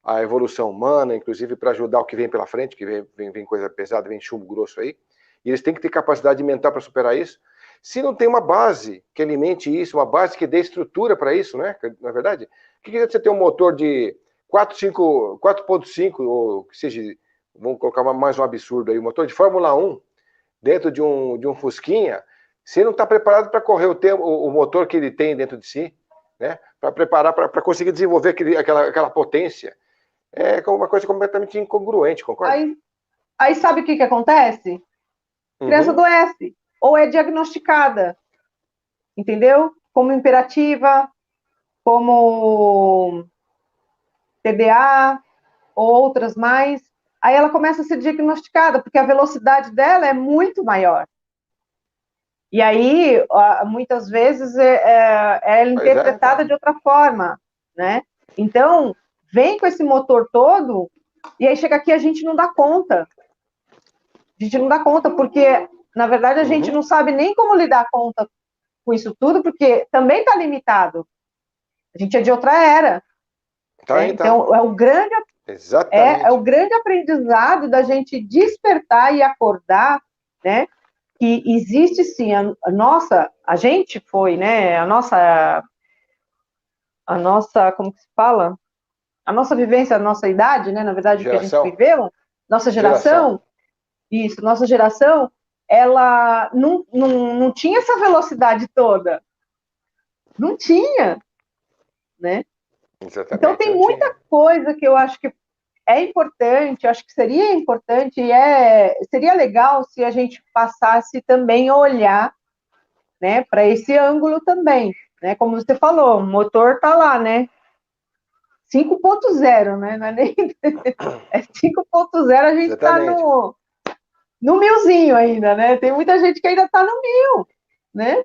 a evolução humana, inclusive para ajudar o que vem pela frente, que vem coisa pesada, vem chumbo grosso aí, e eles têm que ter capacidade mental para superar isso. Se não tem uma base que alimente isso, uma base que dê estrutura para isso, né? Na é verdade, o que adianta você ter um motor de 4.5, ou que seja, vamos colocar mais um absurdo aí, um motor de Fórmula 1 dentro de um Fusquinha, se não está preparado para correr o motor que ele tem dentro de si, né? Para preparar, para conseguir desenvolver aquela potência. É uma coisa completamente incongruente, concorda? Aí sabe o que acontece? A criança adoece, ou é diagnosticada, entendeu? Como imperativa, como TDA, ou outras mais. Aí ela começa a ser diagnosticada, porque a velocidade dela é muito maior. E aí, muitas vezes, é interpretada de outra forma, né? Então, vem com esse motor todo, e aí chega aqui a gente não dá conta. A gente não dá conta, porque, na verdade, a gente não sabe nem como lidar conta com isso tudo, porque também está limitado. A gente é de outra era. Né? Então, é o grande aprendizado da gente despertar e acordar, né? Que existe sim, a gente foi, né? A nossa, como que se fala? A nossa vivência, a nossa idade, né? Na verdade, o que a gente viveu, nossa geração. Isso, nossa geração, ela não tinha essa velocidade toda. Não tinha, né? Exatamente, então tem muita coisa que eu acho que é importante, eu acho que seria importante e seria legal se a gente passasse também a olhar, né, para esse ângulo também, né? Como você falou, o motor tá lá, né? 5.0, né? Não é nem 5.0, a gente está no milzinho ainda, né? Tem muita gente que ainda está no 1000, né?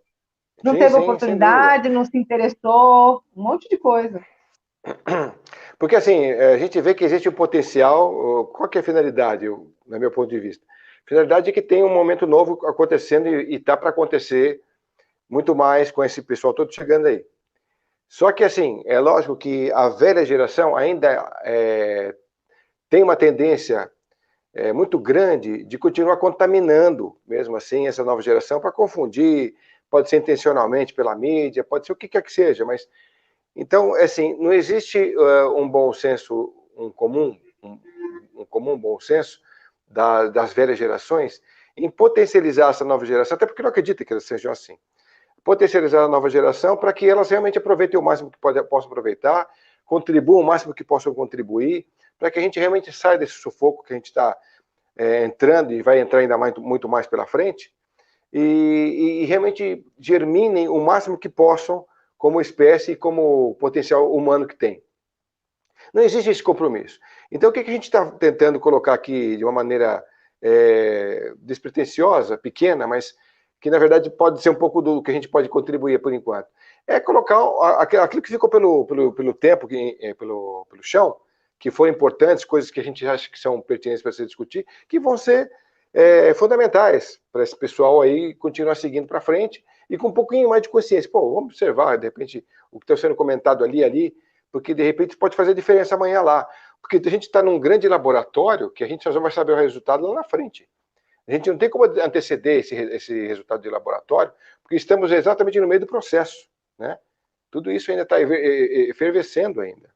Não teve oportunidade, não se interessou, um monte de coisa. Porque assim, a gente vê que existe um potencial, qual que é a finalidade, no meu ponto de vista? A finalidade é que tem um momento novo acontecendo e está para acontecer muito mais com esse pessoal todo chegando aí. Só que assim, é lógico que a velha geração ainda tem uma tendência muito grande de continuar contaminando, mesmo assim, essa nova geração para confundir, pode ser intencionalmente pela mídia, pode ser o que quer que seja, mas então, assim, não existe um bom senso, um comum bom senso das velhas gerações em potencializar essa nova geração, até porque não acredito que elas sejam assim. Potencializar a nova geração para que elas realmente aproveitem o máximo que possam aproveitar, contribuam o máximo que possam contribuir, para que a gente realmente saia desse sufoco que a gente está entrando e vai entrar ainda muito mais pela frente, e realmente germinem o máximo que possam como espécie e como potencial humano que tem. Não existe esse compromisso. Então, o que a gente está tentando colocar aqui de uma maneira despretensiosa, pequena, mas que, na verdade, pode ser um pouco do que a gente pode contribuir por enquanto, é colocar aquilo que ficou pelo tempo, pelo chão, que foram importantes, coisas que a gente acha que são pertinentes para se discutir, que vão ser fundamentais para esse pessoal aí continuar seguindo para frente e com um pouquinho mais de consciência. Pô, vamos observar, de repente, o que está sendo comentado ali, porque de repente pode fazer diferença amanhã lá. Porque a gente está num grande laboratório que a gente só vai saber o resultado lá na frente. A gente não tem como anteceder esse resultado de laboratório, porque estamos exatamente no meio do processo, né? Tudo isso ainda está efervescendo ainda.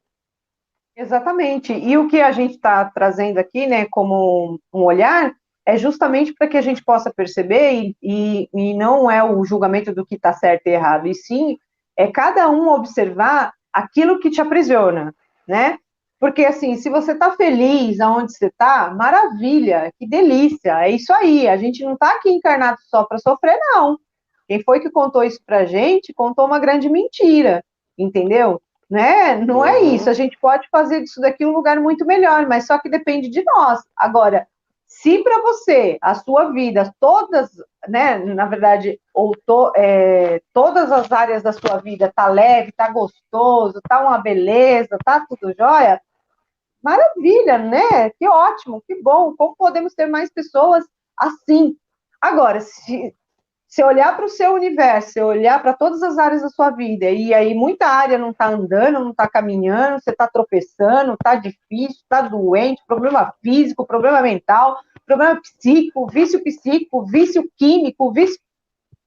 Exatamente. E o que a gente está trazendo aqui, né, como um olhar, é justamente para que a gente possa perceber, e não é o julgamento do que está certo e errado, e sim é cada um observar aquilo que te aprisiona, né? Porque, assim, se você está feliz aonde você está, maravilha, que delícia, é isso aí. A gente não está aqui encarnado só para sofrer, não. Quem foi que contou isso para a gente, contou uma grande mentira, entendeu? Né? Não é isso. A gente pode fazer disso daqui um lugar muito melhor, mas só que depende de nós. Agora, se para você, a sua vida, todas, né, na verdade, todas as áreas da sua vida tá leve, tá gostoso, tá uma beleza, tá tudo jóia, maravilha, né? Que ótimo, que bom. Como podemos ter mais pessoas assim? Agora, se olhar para o seu universo, se olhar para todas as áreas da sua vida, e aí muita área não está andando, não está caminhando, você está tropeçando, está difícil, está doente, problema físico, problema mental, problema psíquico, vício químico, vício.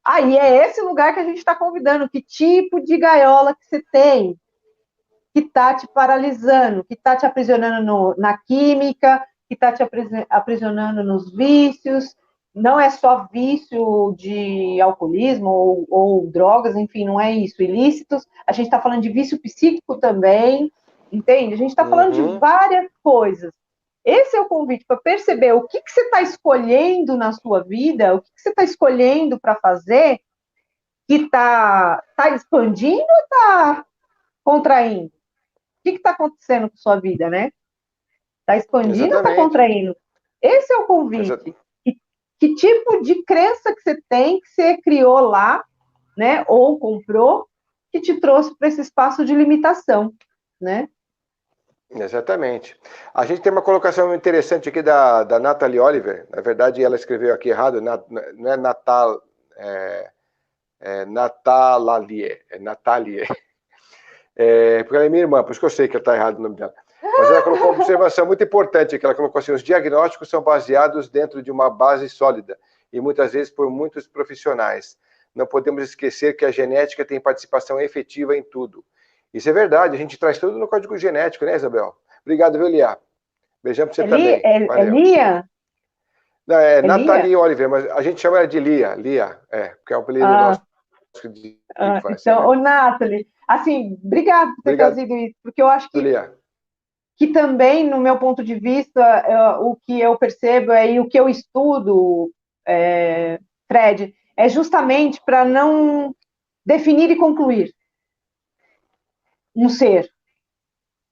Aí é esse lugar que a gente está convidando. Que tipo de gaiola que você tem que está te paralisando, que está te aprisionando na química, que está te aprisionando nos vícios? Não é só vício de alcoolismo ou drogas, enfim, não é isso, ilícitos. A gente está falando de vício psíquico também, entende? A gente está falando de várias coisas. Esse é o convite para perceber o que você está escolhendo na sua vida, o que você está escolhendo para fazer, que tá expandindo ou está contraindo? O que está acontecendo com sua vida, né? Está expandindo ou está Exatamente. contraindo? Esse é o convite. Que tipo de crença que você tem, que você criou lá, né? Ou comprou, que te trouxe para esse espaço de limitação, né? Exatamente. A gente tem uma colocação interessante aqui da Natalie Oliver. Na verdade, ela escreveu aqui errado, não é Natal, Natalalie, é Natalie. Porque ela é minha irmã, por isso que eu sei que está errado o nome dela. Mas ela colocou uma observação muito importante, que ela colocou assim: os diagnósticos são baseados dentro de uma base sólida, e muitas vezes por muitos profissionais. Não podemos esquecer que a genética tem participação efetiva em tudo. Isso é verdade, a gente traz tudo no código genético, né, Isabel? Obrigado, viu, Lia? Beijão pra você também. É Valeu. Lia? Não, é É Lia? Nathalie Oliver, mas a gente chama ela de Lia. Lia, porque é um apelido nosso de infância, Então, né? ô Nathalie, assim, obrigado por ter Obrigado, trazido isso, porque eu acho Lia. que também, no meu ponto de vista, o que eu percebo e o que eu estudo, Fred, é justamente para não definir e concluir um ser.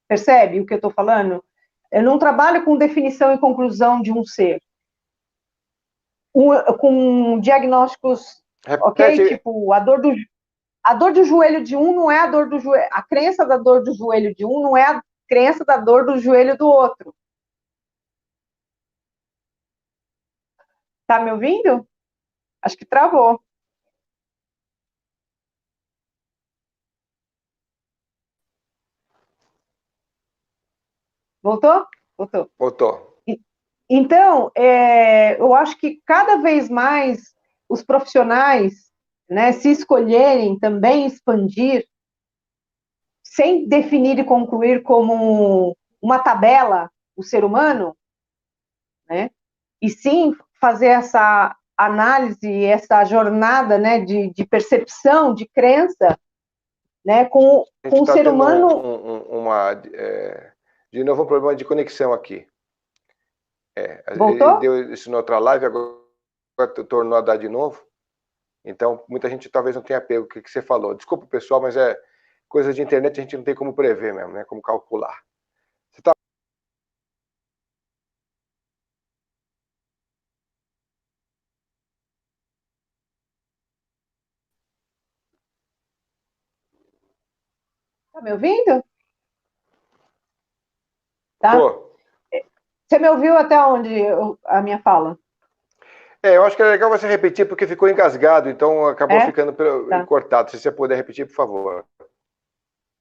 Percebe o que eu estou falando? Eu não trabalho com definição e conclusão de um ser. Com diagnósticos, ok? Repete. Tipo, a dor do joelho de um não é a dor do joelho. A crença da dor do joelho de um não é a crença da dor do joelho do outro. Tá me ouvindo? Acho que travou. Voltou? Voltou. Voltou. Então, eu acho que cada vez mais os profissionais, né, se escolherem também expandir, sem definir e concluir como uma tabela o ser humano, né, e sim fazer essa análise, essa jornada, né, de percepção, de crença, né, A gente com o está ser tendo humano. de novo um problema de conexão aqui. Ele Voltou? deu isso na outra live, agora tornou a dar de novo. Então, muita gente talvez não tenha pego o que você falou. Desculpa, pessoal, mas coisa de internet, a gente não tem como prever mesmo, né? Como calcular. Você tá... Tá me ouvindo? tá? Tô. Você me ouviu até onde a minha fala? Eu acho que é legal você repetir porque ficou engasgado, então acabou É? ficando Tá. cortado. Se você puder repetir, por favor.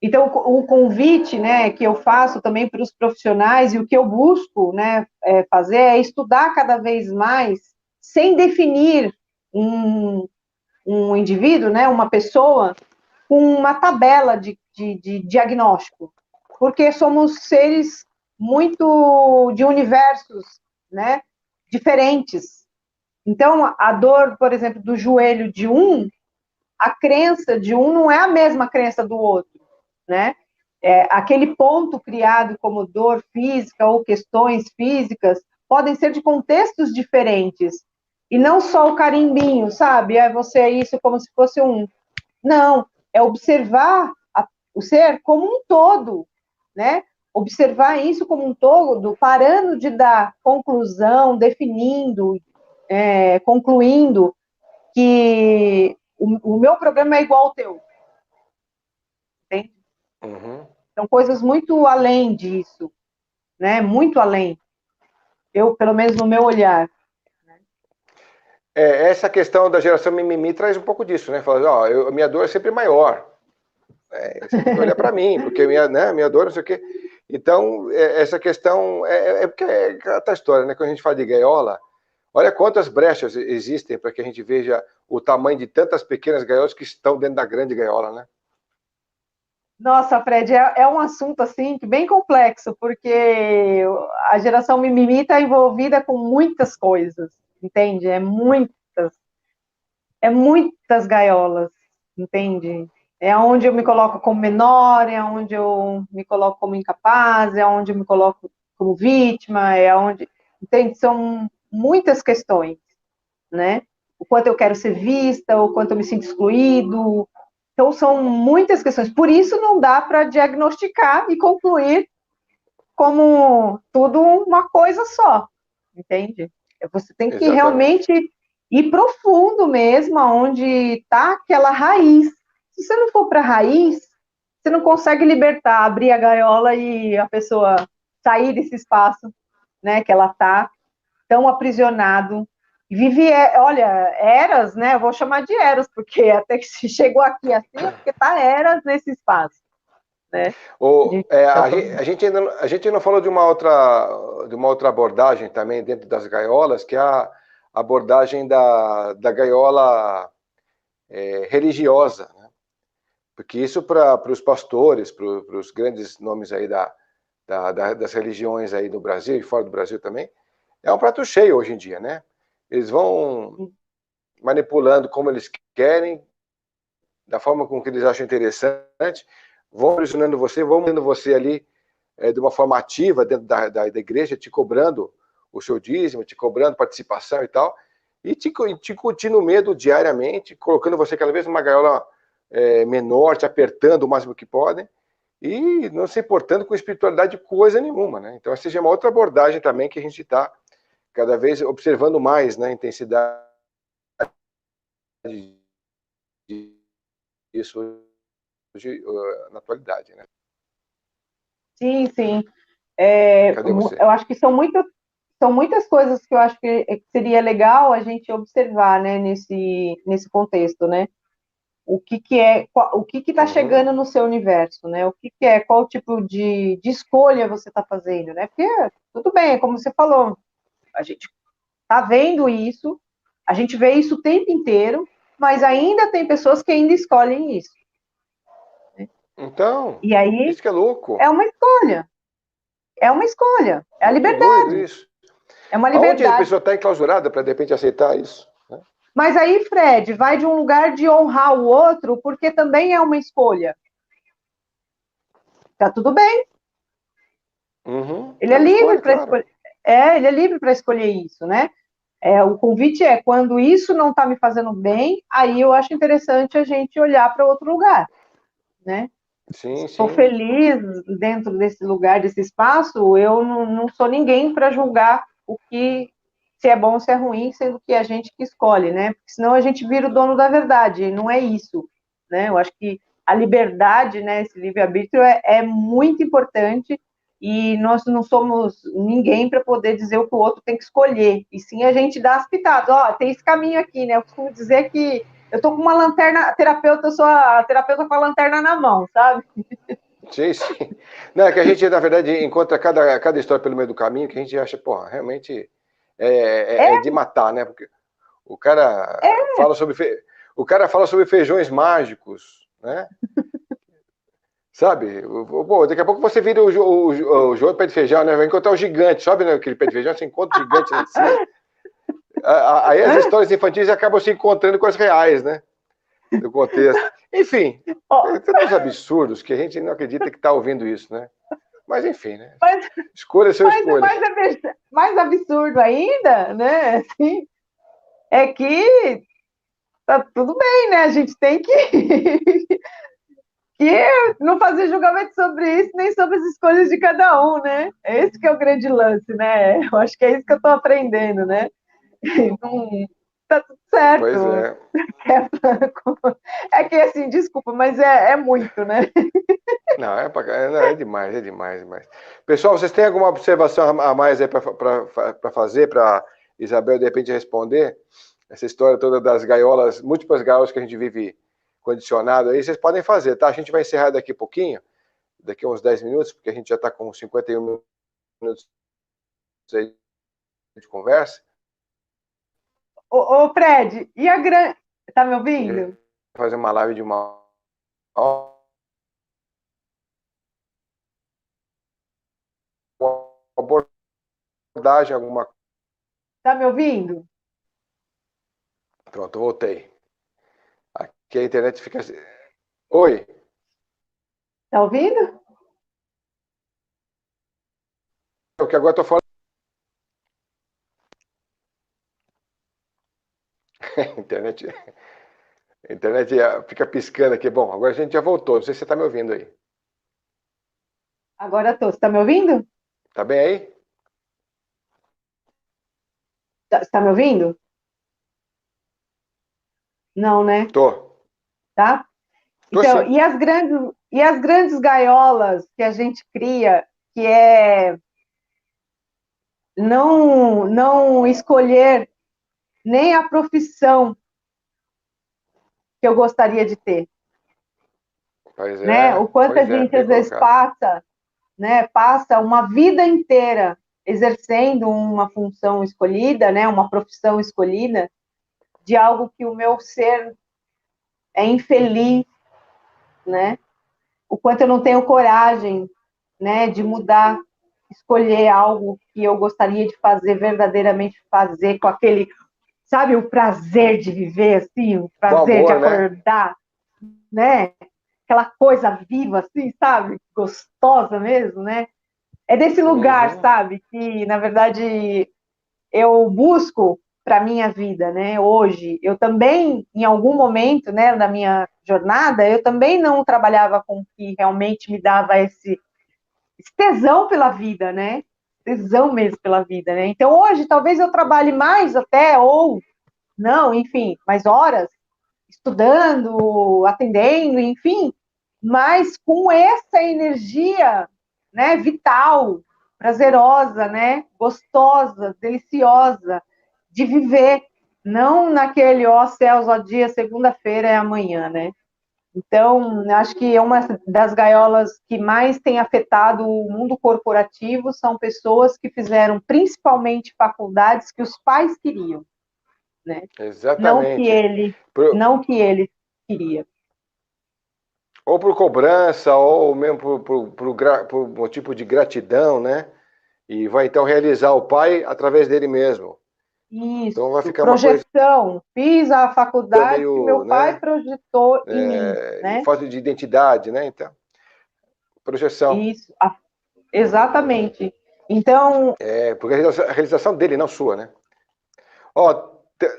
Então, o convite, né, que eu faço também para os profissionais e o que eu busco, né, fazer é estudar cada vez mais, sem definir um indivíduo, né, uma pessoa, com uma tabela de diagnóstico, porque somos seres muito de universos, né, diferentes. Então, a dor, por exemplo, do joelho de um, a crença de um não é a mesma crença do outro, né? Aquele ponto criado como dor física ou questões físicas podem ser de contextos diferentes. E não só o carimbinho, sabe? Você é isso como se fosse um. Não, é observar o ser como um todo, né? Observar isso como um todo, parando de dar conclusão, definindo, concluindo que o meu problema é igual ao teu, entende? Uhum. São coisas muito além disso, né? Muito além. Eu, pelo menos no meu olhar. Essa questão da geração mimimi traz um pouco disso, né? Fala, ó, minha dor é sempre maior. Você tem que olhar para mim, porque minha dor, não sei o quê. Então, essa questão porque é aquela história, né? Quando a gente fala de gaiola, olha quantas brechas existem para que a gente veja o tamanho de tantas pequenas gaiolas que estão dentro da grande gaiola, né? Nossa, Fred, um assunto assim bem complexo, porque a geração mimimi está envolvida com muitas coisas, entende? É muitas gaiolas, entende? É onde eu me coloco como menor, é onde eu me coloco como incapaz, é onde eu me coloco como vítima, é onde, entende? São muitas questões, né? O quanto eu quero ser vista, o quanto eu me sinto excluído. Então, são muitas questões. Por isso, não dá para diagnosticar e concluir como tudo uma coisa só, entende? Você tem que Exatamente. realmente ir profundo mesmo, aonde está aquela raiz. Se você não for para a raiz, você não consegue libertar, abrir a gaiola e a pessoa sair desse espaço, né, que ela está tão aprisionado. Vive, olha, eras, né? Eu vou chamar de eras, porque até que se chegou aqui assim, é porque está eras nesse espaço, né? A gente não falou de uma outra abordagem também dentro das gaiolas, que é a abordagem da gaiola religiosa, né? Porque isso para os pastores, para os grandes nomes aí das religiões aí no Brasil e fora do Brasil também, é um prato cheio hoje em dia, né? Eles vão manipulando como eles querem, da forma com que eles acham interessante, vão pressionando você, vão mandando você ali de uma forma ativa dentro da igreja, te cobrando o seu dízimo, te cobrando participação e tal, e te incutindo medo diariamente, colocando você cada vez numa gaiola menor, te apertando o máximo que podem, e não se importando com espiritualidade coisa nenhuma, né? Então, essa é uma outra abordagem também que a gente está cada vez observando mais, né, intensidade disso hoje, na atualidade, né? Sim, sim. Cadê você? Eu acho que são muitas coisas que eu acho que seria legal a gente observar, né, nesse contexto, né? O que está chegando no seu universo, né? O que é, qual tipo de escolha você está fazendo, né? Porque tudo bem, como você falou, a gente está vendo isso, a gente vê isso o tempo inteiro, mas ainda tem pessoas que ainda escolhem isso. Então, E aí isso que é louco. é uma escolha, é a Muito doido liberdade, isso. é uma Aonde a liberdade. pessoa está enclausurada para de repente aceitar isso? Né? Mas aí, Fred, vai de um lugar de honrar o outro, porque também é uma escolha. Tá tudo bem, Uhum. ele É é uma livre escolha, para claro. escolher. Ele é livre para escolher isso, né? O convite é quando isso não está me fazendo bem, aí eu acho interessante a gente olhar para outro lugar, né? Sim, Estou sim. feliz dentro desse lugar, desse espaço, eu não sou ninguém para julgar o que se é bom ou se é ruim, sendo que é a gente que escolhe, né? Porque senão a gente vira o dono da verdade, e não é isso, né? Eu acho que a liberdade, né, esse livre-arbítrio é muito importante e nós não somos ninguém para poder dizer o que o outro tem que escolher, e sim a gente dá as pitadas, ó, tem esse caminho aqui, né? Eu costumo dizer que eu tô com uma lanterna, terapeuta, eu sou a terapeuta com a lanterna na mão, sabe? Sim, sim. Não, é que a gente, na verdade, encontra cada história pelo meio do caminho que a gente acha, porra, realmente é de matar, né? Porque o cara fala sobre, o cara fala sobre feijões mágicos, né? Sabe? Pô, daqui a pouco você vira o João pé de feijão, né? Vai encontrar o gigante, sobe naquele pé de feijão, você encontra o gigante lá em cima. Aí as histórias infantis acabam se encontrando com as reais, né? Do contexto. Enfim, Ó, tantos absurdos que a gente não acredita que está ouvindo isso, né? Mas enfim, né? mas Escolhas são escolhas. mais absurdo ainda, né? Assim, é que tá tudo bem, né? A gente tem que não fazer julgamento sobre isso, nem sobre as escolhas de cada um, né? Esse que é o grande lance, né? Eu acho que é isso que eu tô aprendendo, né? Não, tá tudo Pois certo. é. É que assim, desculpa, mas é muito, né? Não, é demais, é demais, demais. Pessoal, vocês têm alguma observação a mais aí para fazer, para Isabel de repente responder? Essa história toda das gaiolas, múltiplas gaiolas que a gente vive condicionado aí, vocês podem fazer, tá? A gente vai encerrar daqui a pouquinho, daqui a uns 10 minutos, porque a gente já está com 51 minutos aí de conversa. Ô Fred, e a grande. Tá me ouvindo? Fazer uma live de uma hora, abordagem, alguma. Tá me ouvindo? Pronto, voltei. Aqui a internet fica assim. Oi. Tá ouvindo? O que agora estou falando. A internet fica piscando aqui. Bom, agora a gente já voltou. Não sei se você está me ouvindo aí. Agora tô. Você tá me ouvindo? Tá bem aí? Você tá me ouvindo? Não, né? Tô. Tá? Tô Então, sim. e as grandes gaiolas que a gente cria, que é não escolher nem a profissão que eu gostaria de ter, Pois né? O quanto a gente bem às vezes colocado. passa, né? Passa uma vida inteira exercendo uma função escolhida, né? Uma profissão escolhida de algo que o meu ser é infeliz, né? O quanto eu não tenho coragem, né? De mudar, escolher algo que eu gostaria de fazer verdadeiramente fazer com aquele, sabe, o prazer de viver, assim, o Com prazer de amor, né? acordar, né? Aquela coisa viva, assim, sabe? Gostosa mesmo, né? É desse lugar, Uhum. sabe? Que, na verdade, eu busco para minha vida, né? Hoje, eu também, em algum momento, né, da minha jornada, eu também não trabalhava com o que realmente me dava esse tesão pela vida, né? Tesão mesmo pela vida, né? Então, hoje, talvez eu trabalhe mais até, ou não, enfim, mais horas, estudando, atendendo, enfim, mas com essa energia, né, vital, prazerosa, né, gostosa, deliciosa de viver, não naquele ó céus, ó dia, segunda-feira é amanhã, né? Então, acho que uma das gaiolas que mais tem afetado o mundo corporativo são pessoas que fizeram principalmente faculdades que os pais queriam, né? Não que Exatamente. ele, não que ele queria. Ou por cobrança, ou mesmo por motivo de gratidão, né? E vai então realizar o pai através dele mesmo. Então vai Isso, ficar uma coisa projeção. Fiz a faculdade que meu meio, pai né? projetou em mim, né? Falta de identidade, né? Então, projeção. Isso, exatamente. Então, Porque a realização dele, não sua, né? Ó, tem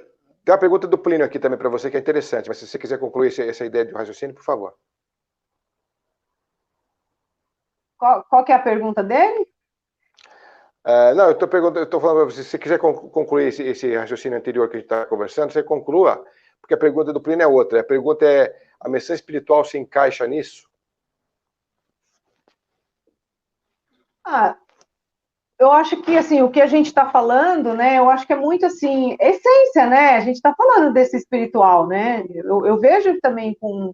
uma pergunta do Plínio aqui também para você que é interessante, mas se você quiser concluir essa ideia de raciocínio, por favor. qual que é a pergunta dele? Não, eu estou perguntando, eu estou falando para você, se você quiser concluir esse raciocínio anterior que a gente está conversando, você conclua, porque a pergunta do Plínio é outra. A pergunta é: a missão espiritual se encaixa nisso? Ah, eu acho que, assim, o que a gente está falando, né, eu acho que é muito, assim, essência, né, a gente está falando desse espiritual, né, eu vejo também com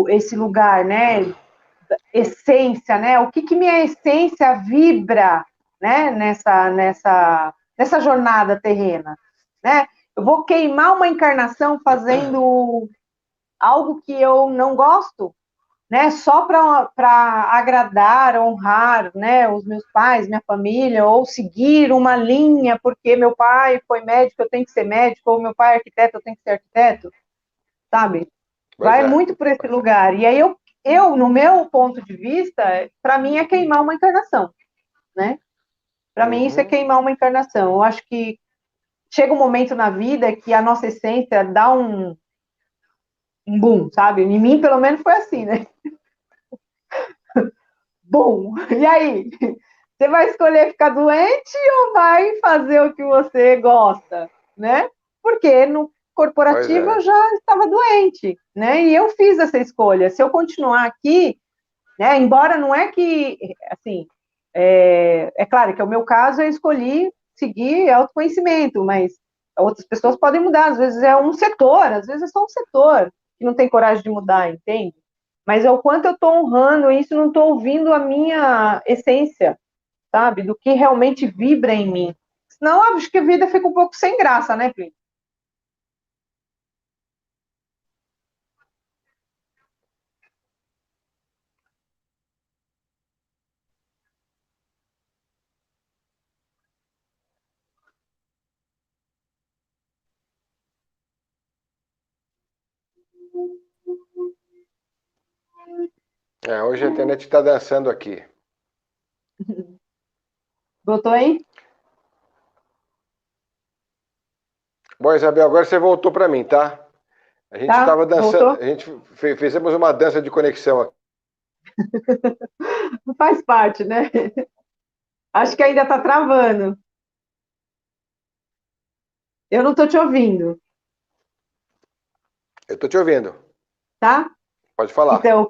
esse lugar, né, essência, né, o que que minha essência vibra, né, nessa jornada terrena, né, eu vou queimar uma encarnação fazendo algo que eu não gosto, né, só para agradar, honrar, né, os meus pais, minha família, ou seguir uma linha, porque meu pai foi médico, eu tenho que ser médico, ou meu pai é arquiteto, eu tenho que ser arquiteto, sabe? Pois Vai é. muito por esse lugar. E aí no meu ponto de vista, para mim é queimar uma encarnação, né? Para mim isso é Uhum. queimar uma encarnação. Eu acho que chega um momento na vida que a nossa essência dá um boom, sabe? Em mim, pelo menos, foi assim, né? Bom, e aí? Você vai escolher ficar doente ou vai fazer o que você gosta, né? Porque no Pois corporativo eu é. já estava doente, né? E eu fiz essa escolha. Se eu continuar aqui, né? Embora não é que, assim, é claro que é o meu caso, eu escolhi seguir autoconhecimento, mas outras pessoas podem mudar. Às vezes é um setor, às vezes é só um setor que não tem coragem de mudar, entende? Mas é o quanto eu estou honrando isso, não estou ouvindo a minha essência, sabe? Do que realmente vibra em mim. Senão, acho que a vida fica um pouco sem graça, né, Plínio? Hoje a internet está dançando aqui. Voltou aí? Bom, Isabel, agora você voltou para mim, tá? A gente Tá? estava dançando, Voltou? a gente fizemos uma dança de conexão aqui. Faz parte, né? Acho que ainda está travando. Eu não estou te ouvindo, Eu estou te ouvindo. tá? Pode falar. Então,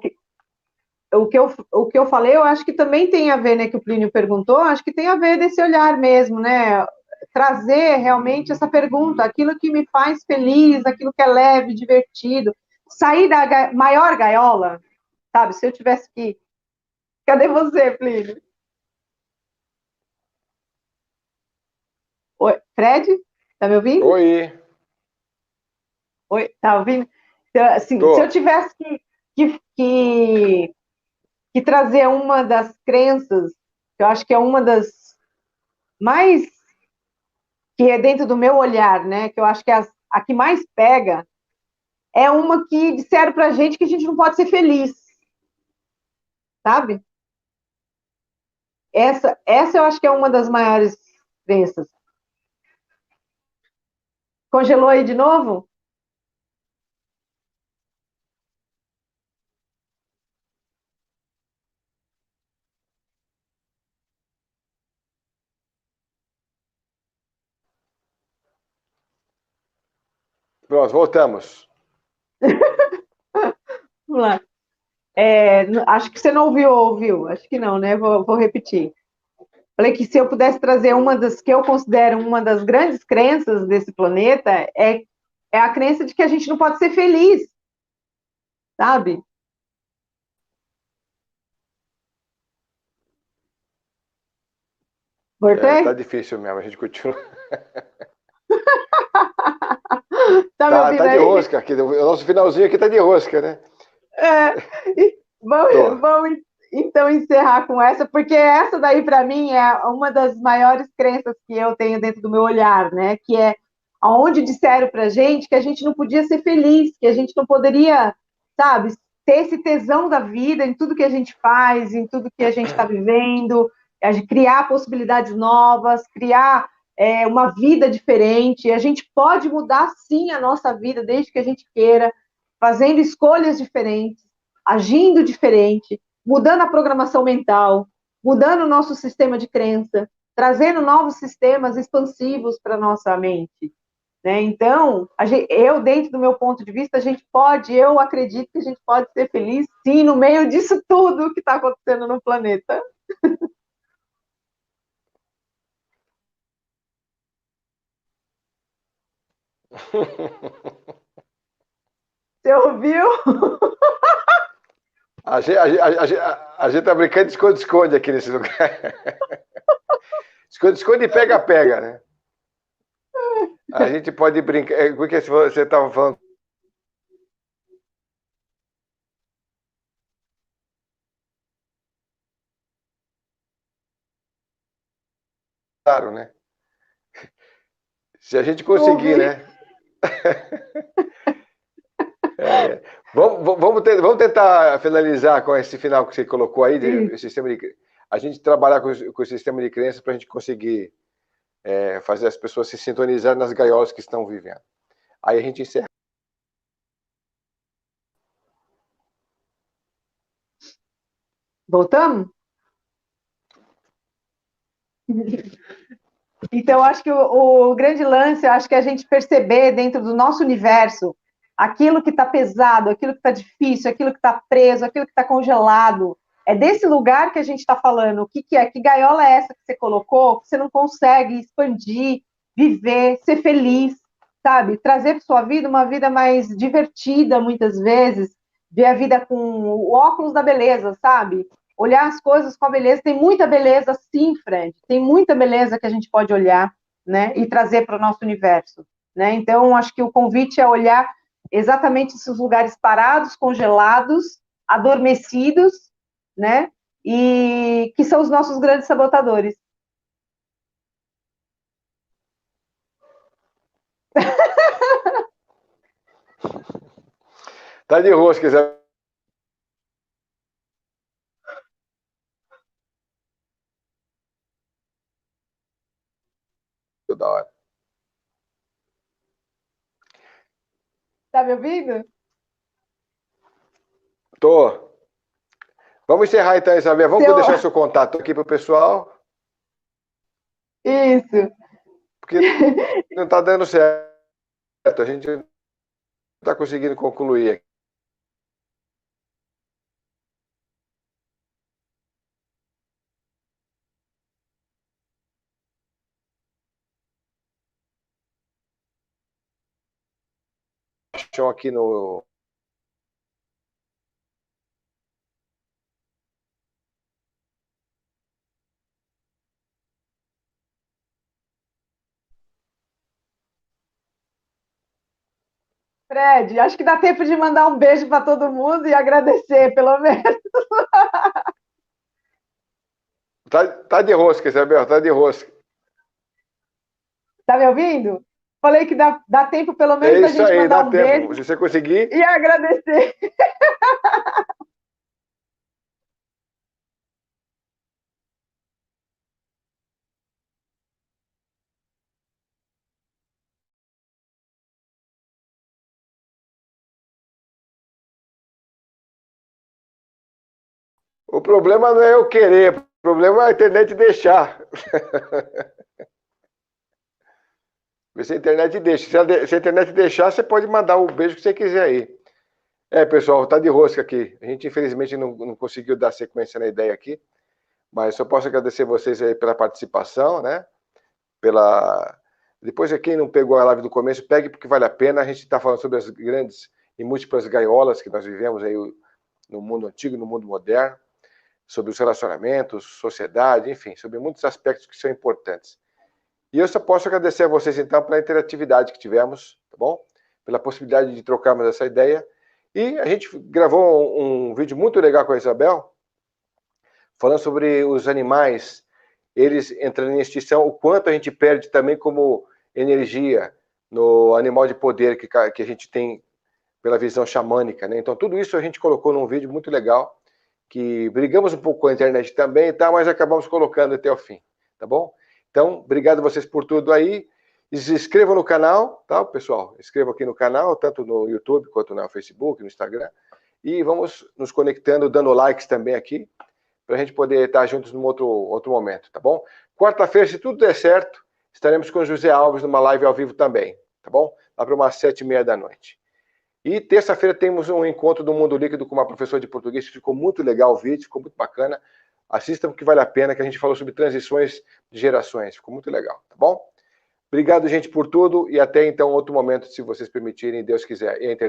o que eu falei, eu acho que também tem a ver, né, que o Plínio perguntou, acho que tem a ver desse olhar mesmo, né? Trazer realmente essa pergunta, aquilo que me faz feliz, aquilo que é leve, divertido, sair da maior gaiola, sabe? Se eu tivesse que. Cadê você, Plínio? Oi, Fred? Tá me ouvindo? Oi, Oi, tá ouvindo? Então, assim, se eu tô. tivesse que, que, que trazer uma das crenças, que eu acho que é uma das mais que é dentro do meu olhar, né? Que eu acho que é a que mais pega, é uma que disseram pra gente que a gente não pode ser feliz, sabe? Essa eu acho que é uma das maiores crenças. Congelou aí de novo? Pronto, voltamos. Vamos lá. Acho que você não ouviu? Acho que não, né? Vou repetir. Falei que se eu pudesse trazer uma das que eu considero uma das grandes crenças desse planeta, é a crença de que a gente não pode ser feliz, sabe? Tá Voltei? difícil mesmo, a gente continua. Tá me ouvindo Tá de aí? rosca aqui. O nosso finalzinho aqui tá de rosca, né? É, Tô. vamos então encerrar com essa, porque essa daí para mim é uma das maiores crenças que eu tenho dentro do meu olhar, né? Que é aonde disseram pra gente que a gente não podia ser feliz, que a gente não poderia, sabe, ter esse tesão da vida em tudo que a gente faz, em tudo que a gente está vivendo, criar possibilidades novas, criar uma vida diferente. A gente pode mudar sim a nossa vida desde que a gente queira, fazendo escolhas diferentes, agindo diferente, mudando a programação mental, mudando o nosso sistema de crença, trazendo novos sistemas expansivos para a nossa mente. Né? Então, eu, dentro do meu ponto de vista, eu acredito que a gente pode ser feliz, sim, no meio disso tudo que está acontecendo no planeta. Você ouviu? A gente tá brincando de esconde-esconde aqui nesse lugar. Esconde-esconde e pega-pega, né? A gente pode brincar. Porque você estava falando. Claro, né? Se a gente conseguir, né? Vamos tentar finalizar com esse final que você colocou aí, a gente trabalhar com o sistema de crenças para a gente conseguir fazer as pessoas se sintonizarem nas gaiolas que estão vivendo. Aí a gente encerra. Voltamos? Então, acho que o grande lance, acho que é a gente perceber dentro do nosso universo aquilo que está pesado, aquilo que está difícil, aquilo que está preso, aquilo que está congelado. É desse lugar que a gente está falando. O que, que é? Que gaiola é essa que você colocou? Que você não consegue expandir, viver, ser feliz, sabe? Trazer para sua vida uma vida mais divertida, muitas vezes. Ver a vida com o óculos da beleza, sabe? Olhar as coisas com a beleza. Tem muita beleza, sim, Fred. Tem muita beleza que a gente pode olhar, né? E trazer para o nosso universo, né? Então, acho que o convite é olhar exatamente esses lugares parados, congelados, adormecidos, né? E que são os nossos grandes sabotadores. Tá de rosca, Isabel. Da hora. Tá me ouvindo? Tô. Vamos encerrar então, Isabel. Vamos deixar o seu contato aqui para o pessoal. Isso. Porque não está dando certo. A gente não está conseguindo concluir aqui. Aqui no. Fred, acho que dá tempo de mandar um beijo para todo mundo e agradecer, pelo menos. Tá de rosca, Isabel, tá de rosca. Tá me ouvindo? Falei que dá tempo, pelo menos, da É isso gente aí, mandar dá um tempo. beijo Se você conseguir. e agradecer. O problema não é eu querer, o problema é a internet deixar. Vê se a internet deixa. Se a internet deixar, você pode mandar o beijo que você quiser aí. Pessoal, tá de rosca aqui. A gente, infelizmente, não conseguiu dar sequência na ideia aqui, mas só posso agradecer vocês aí pela participação, né? Depois, quem não pegou a live do começo, pegue porque vale a pena. A gente está falando sobre as grandes e múltiplas gaiolas que nós vivemos aí no mundo antigo e no mundo moderno, sobre os relacionamentos, sociedade, enfim, sobre muitos aspectos que são importantes. E eu só posso agradecer a vocês, então, pela interatividade que tivemos, tá bom? Pela possibilidade de trocarmos essa ideia. E a gente gravou um vídeo muito legal com a Isabel, falando sobre os animais, eles entrando em extinção, o quanto a gente perde também como energia no animal de poder que a gente tem pela visão xamânica, né? Então, tudo isso a gente colocou num vídeo muito legal, que brigamos um pouco com a internet também, tá? Mas acabamos colocando até o fim, tá bom? Então, obrigado a vocês por tudo aí. E se inscrevam no canal, tá, pessoal? Inscrevam aqui no canal, tanto no YouTube quanto no Facebook, no Instagram. E vamos nos conectando, dando likes também aqui, para a gente poder estar juntos num outro momento, tá bom? Quarta-feira, se tudo der certo, estaremos com o José Alves numa live ao vivo também, tá bom? Lá para umas 7h30 da noite. E terça-feira temos um encontro do Mundo Líquido com uma professora de português, que ficou muito legal o vídeo, ficou muito bacana. Assistam porque vale a pena, que a gente falou sobre transições de gerações, ficou muito legal, tá bom? Obrigado, gente, por tudo, e até então outro momento, se vocês permitirem, Deus quiser, e a internet